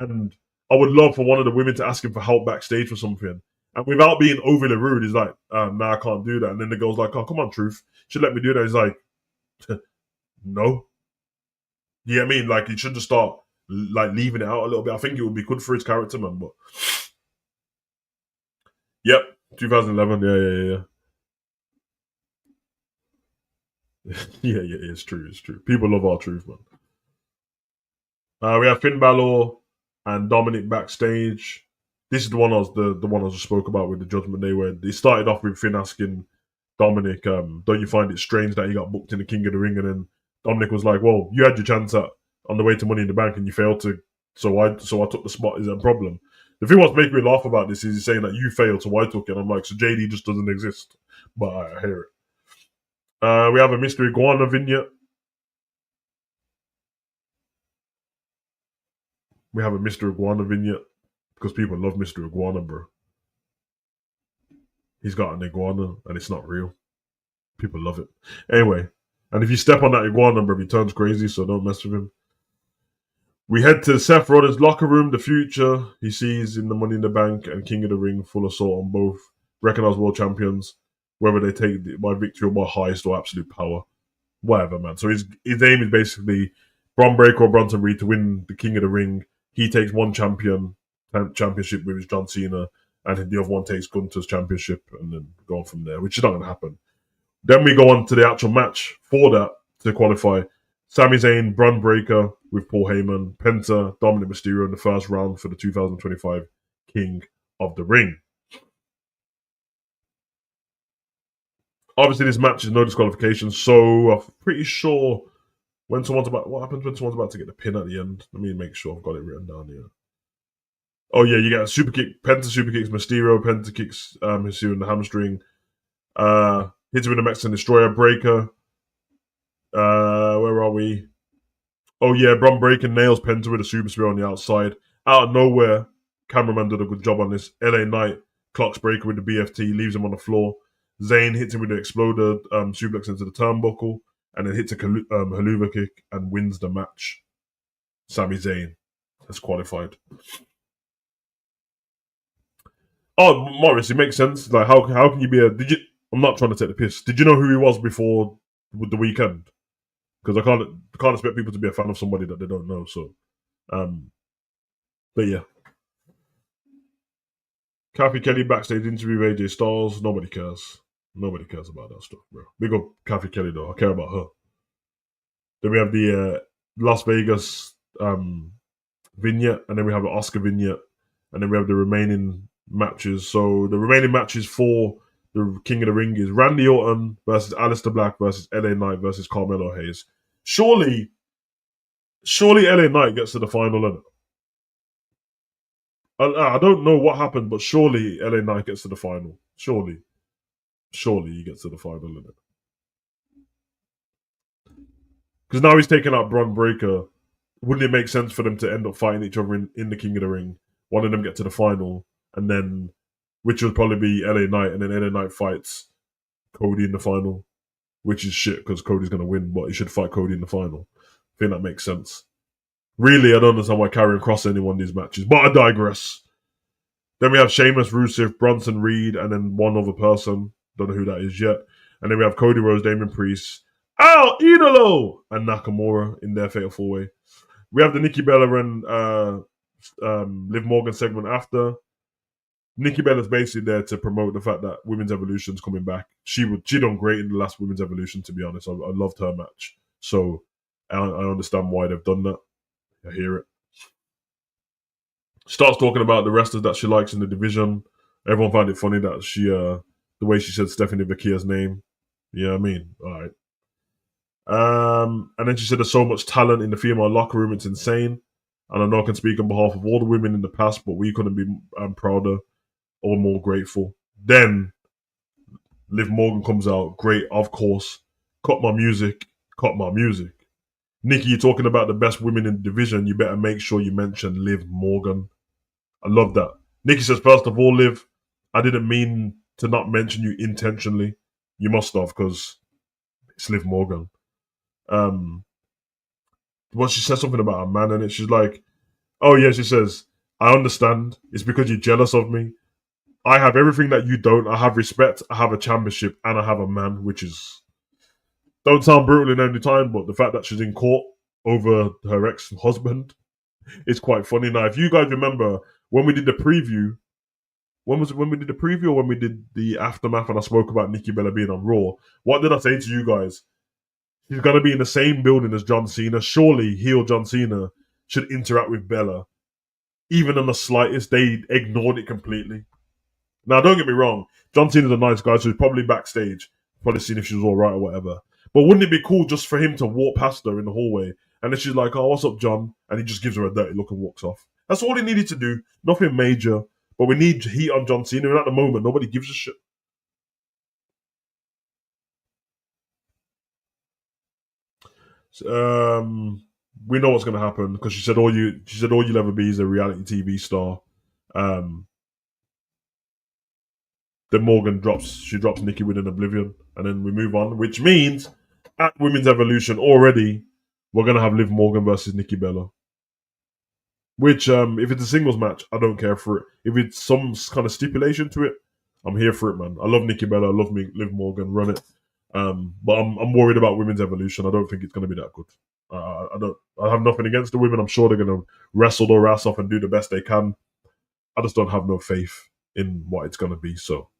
And I would love for one of the women to ask him for help backstage for something, and without being overly rude, he's like, "Nah, I can't do that." And then the girl's like, "Oh, come on, truth. Should let me do that." He's like, "No." You know what I mean? Like he should just start like leaving it out a little bit. I think it would be good for his character, man. But yep, 2011. Yeah. Yeah, it's true. It's true. People love our truth, man. We have Finn Balor and Dominic backstage. This is the one the one I just spoke about with the Judgment Day, where they started off with Finn asking Dominic, "Don't you find it strange that you got booked in the King of the Ring?" And then Dominic was like, "Well, you had your chance on the way to Money in the Bank, and you failed to. So I took the spot. Is that a problem?" The thing what's making me laugh about this is he's saying that you failed, so I took it. I'm like, so JD just doesn't exist. But I hear it. We have a Mystery Iguana vignette. We have a Mr. Iguana vignette because people love Mr. Iguana, bro. He's got an iguana and it's not real. People love it. Anyway, and if you step on that iguana, bro, he turns crazy, so don't mess with him. We head to Seth Rollins' locker room, the future. He sees in the Money in the Bank and King of the Ring full assault on both recognized world champions, whether they take it by victory or by highest or absolute power. Whatever, man. So his aim is basically Braun Breaker or Bronson Reed to win the King of the Ring. He takes one championship with his John Cena, and the other one takes Gunther's championship, and then go on from there, which is not going to happen. Then we go on to the actual match for that to qualify. Sami Zayn, Braun Breaker with Paul Heyman, Penta, Dominic Mysterio in the first round for the 2025 King of the Ring. Obviously, this match is no disqualification, so I'm pretty sure what happens when someone's about to get the pin at the end? Let me make sure I've got it written down here. Oh yeah, you get a super kick. Penta super kicks Mysterio. Penta kicks Mysterio in the hamstring. Hits him with the Mexican Destroyer Breaker. Where are we? Oh yeah, Braun Breaker nails Penta with a super spear on the outside. Out of nowhere, cameraman did a good job on this. LA Knight clocks Breaker with the BFT, leaves him on the floor. Zayn hits him with the exploder suplex into the turnbuckle, and then hits a haluva kick and wins the match. Sami Zayn has qualified. Oh, Morris, it makes sense. Like, how can you be a? Did you? I'm not trying to take the piss. Did you know who he was before with the weekend? Because I can't expect people to be a fan of somebody that they don't know. So, but yeah, Kathy Kelly backstage interview with AJ Styles. Nobody cares. Nobody cares about that stuff, bro. Big up Kathy Kelly though. I care about her. Then we have the Las Vegas vignette, and then we have the Oscar vignette, and then we have the remaining matches. So the remaining matches for the King of the Ring is Randy Orton versus Aleister Black versus LA Knight versus Carmelo Hayes. Surely LA Knight gets to the final, and I don't know what happened, but surely LA Knight gets to the final. Surely he gets to the final, isn't it? Because now he's taking out Braun Breaker. Wouldn't it make sense for them to end up fighting each other in the King of the Ring? One of them get to the final, and then which would probably be LA Knight, and then LA Knight fights Cody in the final, which is shit because Cody's going to win, but he should fight Cody in the final. I think that makes sense. Really, I don't understand why Karrion Kross only won these matches, but I digress. Then we have Sheamus, Rusev, Bronson Reed, and then one other person. Don't know who that is yet. And then we have Cody Rhodes, Damian Priest, Al Idolo, and Nakamura in their fatal four-way. We have the Nikki Bella and Liv Morgan segment after. Nikki Bella's basically there to promote the fact that Women's Evolution's coming back. She done great in the last Women's Evolution, to be honest. I loved her match. So I understand why they've done that. I hear it. Starts talking about the wrestlers that she likes in the division. Everyone found it funny that she, the way she said Stephanie Vakia's name. Yeah, I mean, all right. And then she said there's so much talent in the female locker room, it's insane. And I know I can speak on behalf of all the women in the past, but we couldn't be prouder or more grateful. Then Liv Morgan comes out, great, of course. Cut my music. Nikki, you're talking about the best women in the division. You better make sure you mention Liv Morgan. I love that. Nikki says, first of all, Liv, I didn't mean to not mention you intentionally. You must have, because it's Liv Morgan. Well, she says something about a man in it. She's like, oh yeah, she says, I understand. It's because you're jealous of me. I have everything that you don't. I have respect, I have a championship, and I have a man, which is, don't sound brutal in any time, but the fact that she's in court over her ex-husband is quite funny. Now, if you guys remember, when we did the preview, when we did the preview or when we did the aftermath and I spoke about Nikki Bella being on Raw, what did I say to you guys? She's going to be in the same building as John Cena. Surely heel John Cena should interact with Bella. Even on the slightest, they ignored it completely. Now, don't get me wrong. John Cena's a nice guy, so he's probably backstage. Probably seen if she was all right or whatever. But wouldn't it be cool just for him to walk past her in the hallway and then she's like, oh, what's up, John? And he just gives her a dirty look and walks off. That's all he needed to do. Nothing major. But we need heat on John Cena. And at the moment, nobody gives a shit. We know what's going to happen because she said all you'll ever be is a reality TV star. Then Morgan drops Nikki within Oblivion, and then we move on, which means at Women's Evolution already we're gonna have Liv Morgan versus Nikki Bella. Which, if it's a singles match, I don't care for it. If it's some kind of stipulation to it, I'm here for it, man. I love Nikki Bella, I love Liv Morgan, run it. But I'm worried about Women's Evolution. I don't think it's gonna be that good. I have nothing against the women. I'm sure they're gonna wrestle their ass off and do the best they can. I just don't have no faith in what it's gonna be. So.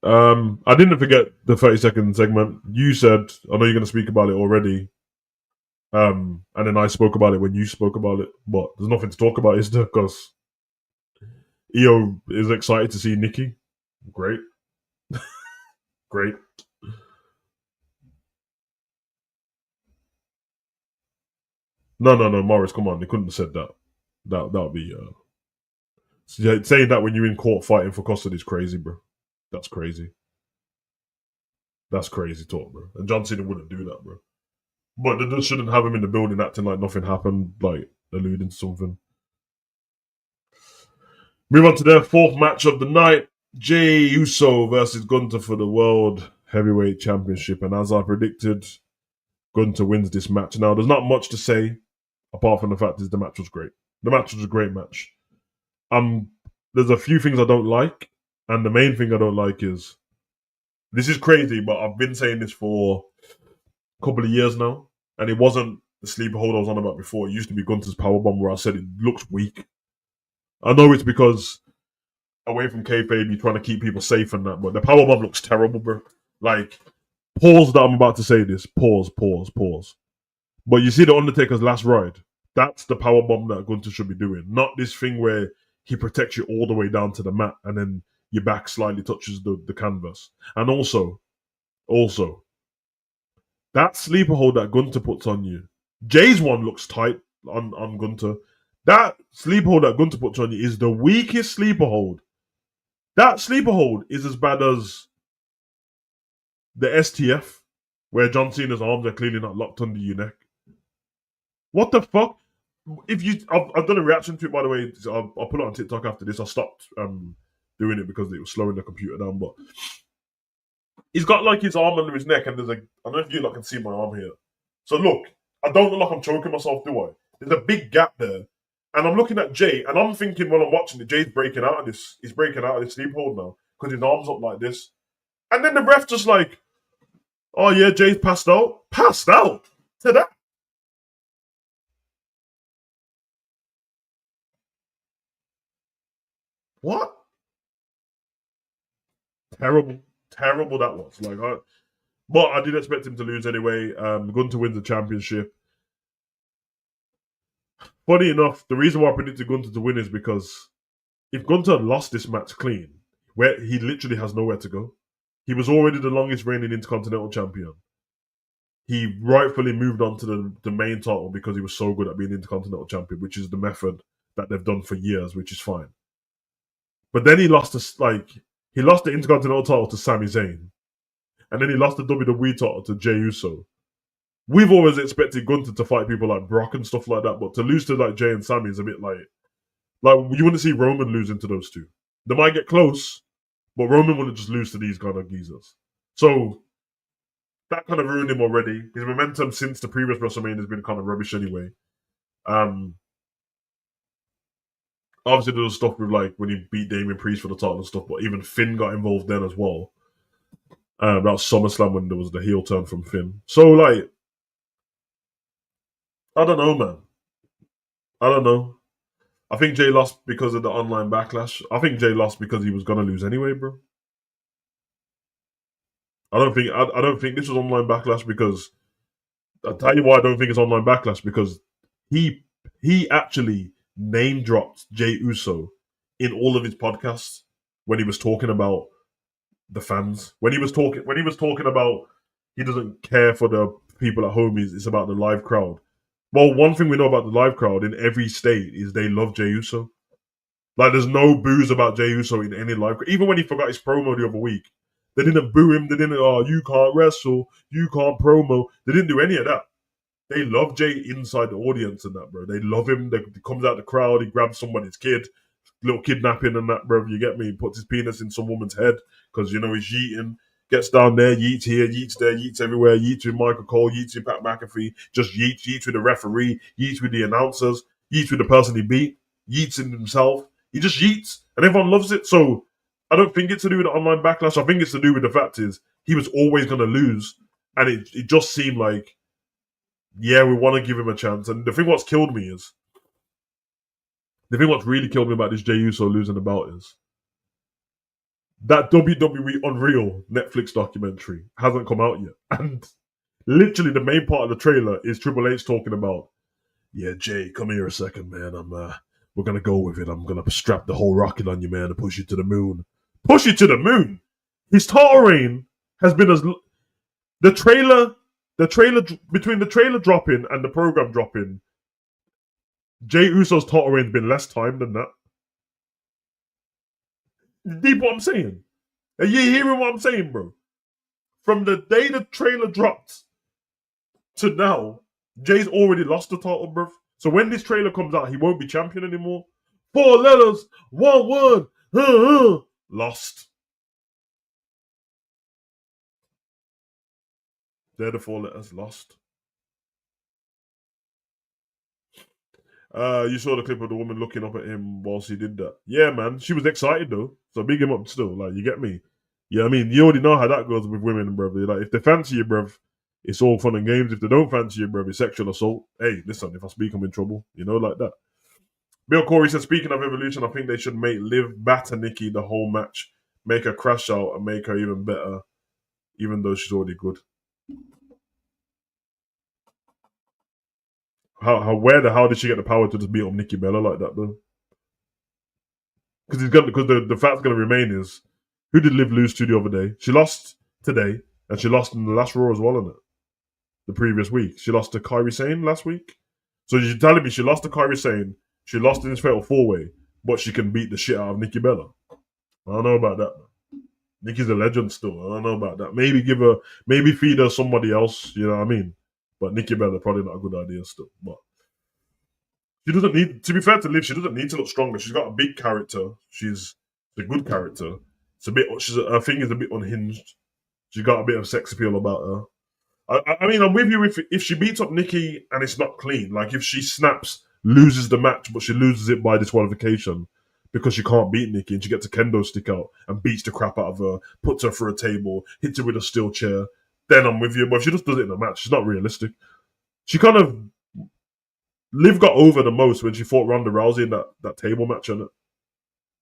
I didn't forget the 30-second segment. You said, I know you're going to speak about it already. And then I spoke about it when you spoke about it. But there's nothing to talk about, is there? Because EO is excited to see Nikki. Great. Great. No, Morris, come on. They couldn't have said that. That would be... saying that when you're in court fighting for custody is crazy, bro. That's crazy. That's crazy talk, bro. And John Cena wouldn't do that, bro. But they just shouldn't have him in the building acting like nothing happened, like alluding to something. Move on to their fourth match of the night. Jey Uso versus Gunther for the World Heavyweight Championship. And as I predicted, Gunther wins this match. Now, there's not much to say, apart from the fact that the match was great. The match was a great match. There's a few things I don't like. And the main thing I don't like is, this is crazy, but I've been saying this for a couple of years now, and it wasn't the sleeper hold I was on about before. It used to be Gunther's powerbomb, where I said it looks weak. I know it's because away from kayfabe, you're trying to keep people safe and that, but the powerbomb looks terrible, bro. Like, pause that I'm about to say this. Pause. But you see the Undertaker's last ride? That's the powerbomb that Gunther should be doing. Not this thing where he protects you all the way down to the mat and then your back slightly touches the canvas. And also, that sleeper hold that Gunther puts on you, Jay's one looks tight on Gunther. That sleeper hold that Gunther puts on you is the weakest sleeper hold. That sleeper hold is as bad as the STF, where John Cena's arms are clearly not locked under your neck. What the fuck? I've done a reaction to it, by the way. I'll put it on TikTok after this. I stopped doing it because it was slowing the computer down. But he's got like his arm under his neck, and there's a. I don't know if you can see my arm here. So look, I don't look like I'm choking myself, do I? There's a big gap there, and I'm looking at Jay, and I'm thinking while I'm watching it, Jay's breaking out of this. He's breaking out of this sleep hold now because his arms up like this, and then the ref just like, oh yeah, Jay's passed out. Passed out to that. What? Terrible, terrible that was. But I did expect him to lose anyway. Gunter wins the championship. Funny enough, the reason why I predicted Gunter to win is because if Gunter had lost this match clean, where he literally has nowhere to go, he was already the longest reigning Intercontinental Champion. He rightfully moved on to the main title because he was so good at being Intercontinental Champion, which is the method that they've done for years, which is fine. But then he lost he lost the Intercontinental title to Sami Zayn, and then he lost the WWE title to Jey Uso. We've always expected Gunter to fight people like Brock and stuff like that, but to lose to like Jay and Sami is a bit like you wouldn't see Roman losing to those two. They might get close, but Roman wouldn't just lose to these kind of geezers. So that kind of ruined him already. His momentum since the previous WrestleMania has been kind of rubbish anyway. Obviously there was stuff with like when he beat Damian Priest for the title and stuff, but even Finn got involved then as well. That was SummerSlam when there was the heel turn from Finn. So like, I don't know, man. I don't know. I think Jay lost because of the online backlash. I think Jay lost because he was gonna lose anyway, bro. I don't think this was online backlash because I'll tell you why I don't think it's online backlash because he he actually name dropped Jay Uso in all of his podcasts when he was talking about the fans. When he was talking about he doesn't care for the people at home, it's about the live crowd. Well, one thing we know about the live crowd in every state is they love Jey Uso. Like, there's no boos about Jey Uso in any live crowd. Even when he forgot his promo the other week, they didn't boo him. They didn't, oh, you can't wrestle, you can't promo. They didn't do any of that. They love Jay inside the audience and that, bro. They love him. He comes out the crowd, he grabs somebody's kid, little kidnapping and that, bro. You get me? He puts his penis in some woman's head because, he's yeeting. Gets down there, yeets here, yeets there, yeets everywhere, yeets with Michael Cole, yeets with Pat McAfee, just yeets with the referee, yeets with the announcers, yeets with the person he beat, yeets in himself. He just yeets, and everyone loves it. So I don't think it's to do with the online backlash. I think it's to do with the fact is he was always going to lose, and it just seemed like, yeah, we want to give him a chance. And the thing what's really killed me about this Jey Uso losing the belt is that WWE Unreal Netflix documentary hasn't come out yet. And literally the main part of the trailer is Triple H talking about, yeah, Jay, come here a second, man. We're gonna go with it. I'm gonna strap the whole rocket on you, man, and push you to the moon. Push you to the moon. His title reign has been as the trailer between the trailer dropping and the program dropping. Jey Uso's title reign's been less time than that. Deep what I'm saying? Are you hearing what I'm saying, bro? From the day the trailer dropped to now, Jay's already lost the title, bro. So when this trailer comes out, he won't be champion anymore. 4 letters, 1 word, lost. They're the 4 letters, lost. You saw the clip of the woman looking up at him whilst he did that. Yeah, man. She was excited though. So big him up still. Like, you get me? Yeah, I mean, you already know how that goes with women, bruv. Like, if they fancy you, bruv, it's all fun and games. If they don't fancy you, bruv, it's sexual assault. Hey, listen, if I speak, I'm in trouble. Like that. Bill Corey said, speaking of Evolution, I think they should make Liv batter Nikki the whole match, make her crash out, and make her even better, even though she's already good. Where the hell did she get the power to just beat up Nikki Bella like that, though? Because the fact's gonna remain is, who did Liv lose to the other day? She lost today, and she lost in the last Raw as well, isn't it? The previous week, she lost to Kairi Sane last week. So you're telling me she lost to Kairi Sane, she lost in this fatal 4-way, but she can beat the shit out of Nikki Bella? I don't know about that. Nikki's a legend still. I don't know about that. Maybe feed her somebody else. You know what I mean? But Nikki Bella probably not a good idea still. But She doesn't need. To be fair to Liv, she doesn't need to look stronger. She's got a big character. She's a good character. It's a bit. Her thing is a bit unhinged. She's got a bit of sex appeal about her. I mean, I'm with you if she beats up Nikki and it's not clean. Like if she snaps, loses the match, but she loses it by disqualification because she can't beat Nikki and she gets a kendo stick out and beats the crap out of her, puts her through a table, hits her with a steel chair. Then I'm with you. But if she just does it in a match, she's not realistic. She kind of Liv got over the most when she fought Ronda Rousey in that table match. And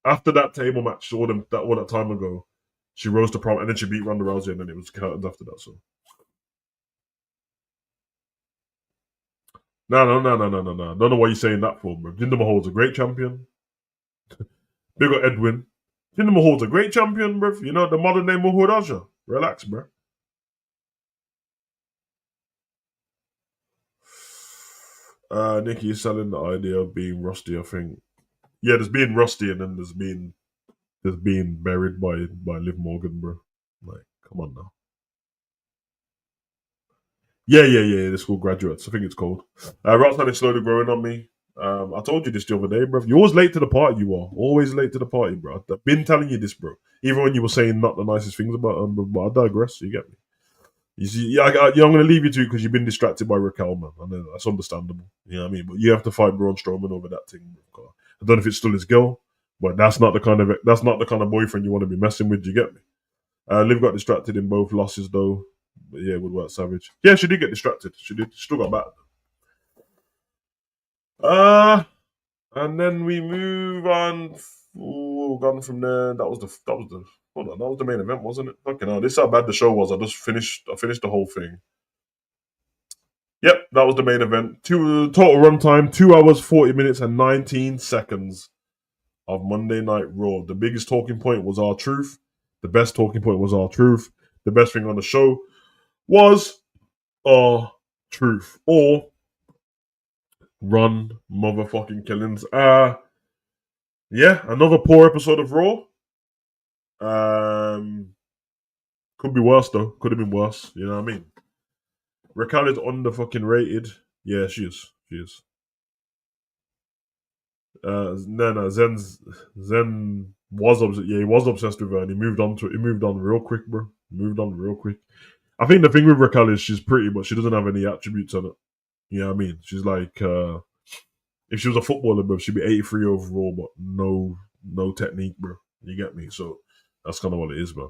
after that table match, all that time ago, she rose to prom and then she beat Ronda Rousey and then it was curtains after that. So. No. Don't know what you're saying that for, bro. Jinder Mahal's a great champion. Big up Edwin. Jinder Mahal's a great champion, bro. You know, the modern day Maharaja. Relax, bro. Nikki is selling the idea of being rusty, I think. Yeah, there's being rusty and then there's being buried by Liv Morgan, bro. Like, come on now. Yeah. The school graduates. I think it's called. Rockstar is slowly growing on me. I told you this the other day, bro. You're always late to the party. You are always late to the party, bro. I've been telling you this, bro. Even when you were saying not the nicest things about them, but I digress. You get me. You see, yeah, I'm going to leave you to because you've been distracted by Raquel, man. I know that's understandable. You know what I mean? But you have to fight Braun Strowman over that thing. Bro. I don't know if it's still his girl, but that's not the kind of boyfriend you want to be messing with. You get me? Liv got distracted in both losses, though. But yeah, Woodward Savage. Yeah, she did get distracted. She did. She still got back. And then we move on. Gone from there. Hold on, that was the main event, wasn't it? Fucking hell, this is how bad the show was. I finished the whole thing. Yep, that was the main event. Total runtime, 2 hours, 40 minutes, and 19 seconds of Monday Night Raw. The biggest talking point was R-Truth. The best talking point was R-Truth. The best thing on the show was R-Truth. Or run motherfucking killings. Yeah, another poor episode of Raw. Could be worse though. Could have been worse. You know what I mean? Raquel is under fucking rated. Yeah, she is. She is. No. Zen was he was obsessed with her, and he moved on real quick, bro. Moved on real quick. I think the thing with Raquel is she's pretty, but she doesn't have any attributes on it. You know what I mean? She's like, if she was a footballer, bro, she'd be 83 overall, but no technique, bro. You get me? So that's kind of what it is, man.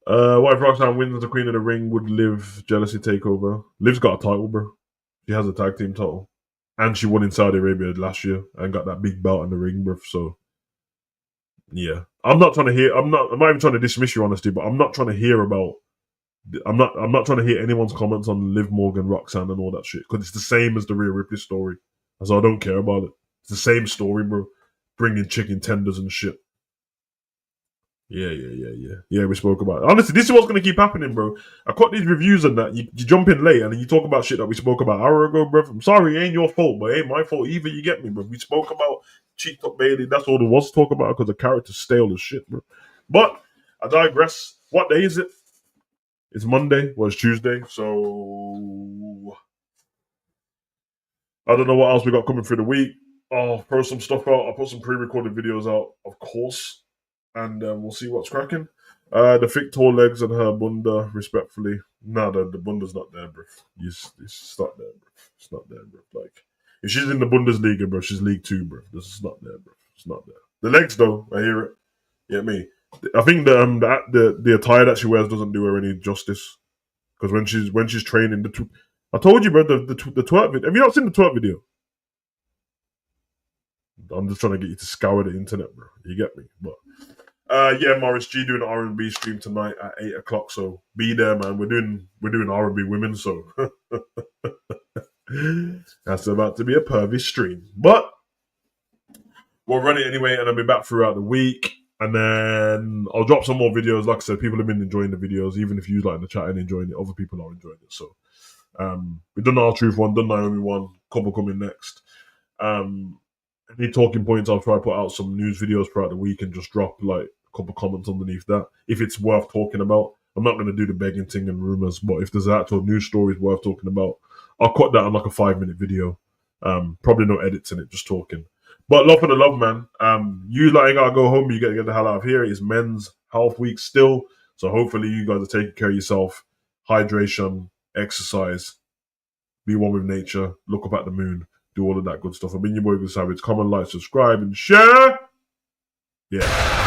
What if Roxanne wins the Queen of the Ring? Would Liv jealousy take over? Liv's got a title, bro. She has a tag team title, and she won in Saudi Arabia last year and got that big belt in the ring, bro. So yeah, I'm not even trying to dismiss your honesty, but I'm not trying to hear about. I'm not trying to hear anyone's comments on Liv Morgan, Roxanne, and all that shit because it's the same as the Rhea Ripley story. So I don't care about it. It's the same story, bro. Bringing chicken tenders and shit. Yeah. We spoke about it. Honestly, this is what's going to keep happening, bro. I caught these reviews and that. You jump in late and then you talk about shit that we spoke about an hour ago, bro. I'm sorry, it ain't your fault, but it ain't my fault either. You get me, bro. We spoke about Cheeked Up Bailey. That's all there was to talk about because the character's stale as shit, bro. But I digress. What day is it? It's Monday. Well, it's Tuesday. So I don't know what else we got coming through the week. I'll throw some stuff out. I'll put some pre-recorded videos out, of course. And we'll see what's cracking. The thick tall legs and her bunda, respectfully. No, the bunda's not there, bro. It's not there, bro. It's not there, bro. Like, if she's in the Bundesliga, bro, she's League 2, bro. This is not there, bro. It's not there. The legs, though, I hear it. You get me? I think the attire that she wears doesn't do her any justice. Because when she's training, I told you, bro, the twerk video. Have you not seen the twerk video? I'm just trying to get you to scour the internet, bro. You get me? But yeah, Morris G doing an R&B stream tonight at 8:00. So be there, man. We're doing R&B women, so that's about to be a pervy stream. But we'll run it anyway, and I'll be back throughout the week. And then I'll drop some more videos. Like I said, people have been enjoying the videos, even if you like in the chat and enjoying it. Other people are enjoying it. So we've done R-Truth one, done Naomi one, couple coming next. Any talking points, I'll try to put out some news videos throughout the week and just drop like a couple comments underneath that if it's worth talking about. I'm not going to do the begging thing and rumors, but if there's actual news stories worth talking about, I'll cut that on like a 5-minute video. Probably no edits in it, just talking. But love for the love, man. You like gotta go home. You gotta get the hell out of here. It's Men's Health Week still, so hopefully you guys are taking care of yourself. Hydration, exercise, be one with nature, look up at the moon, do all of that good stuff. I've been your boy Good Savage. Comment, like, subscribe, and share. Yeah.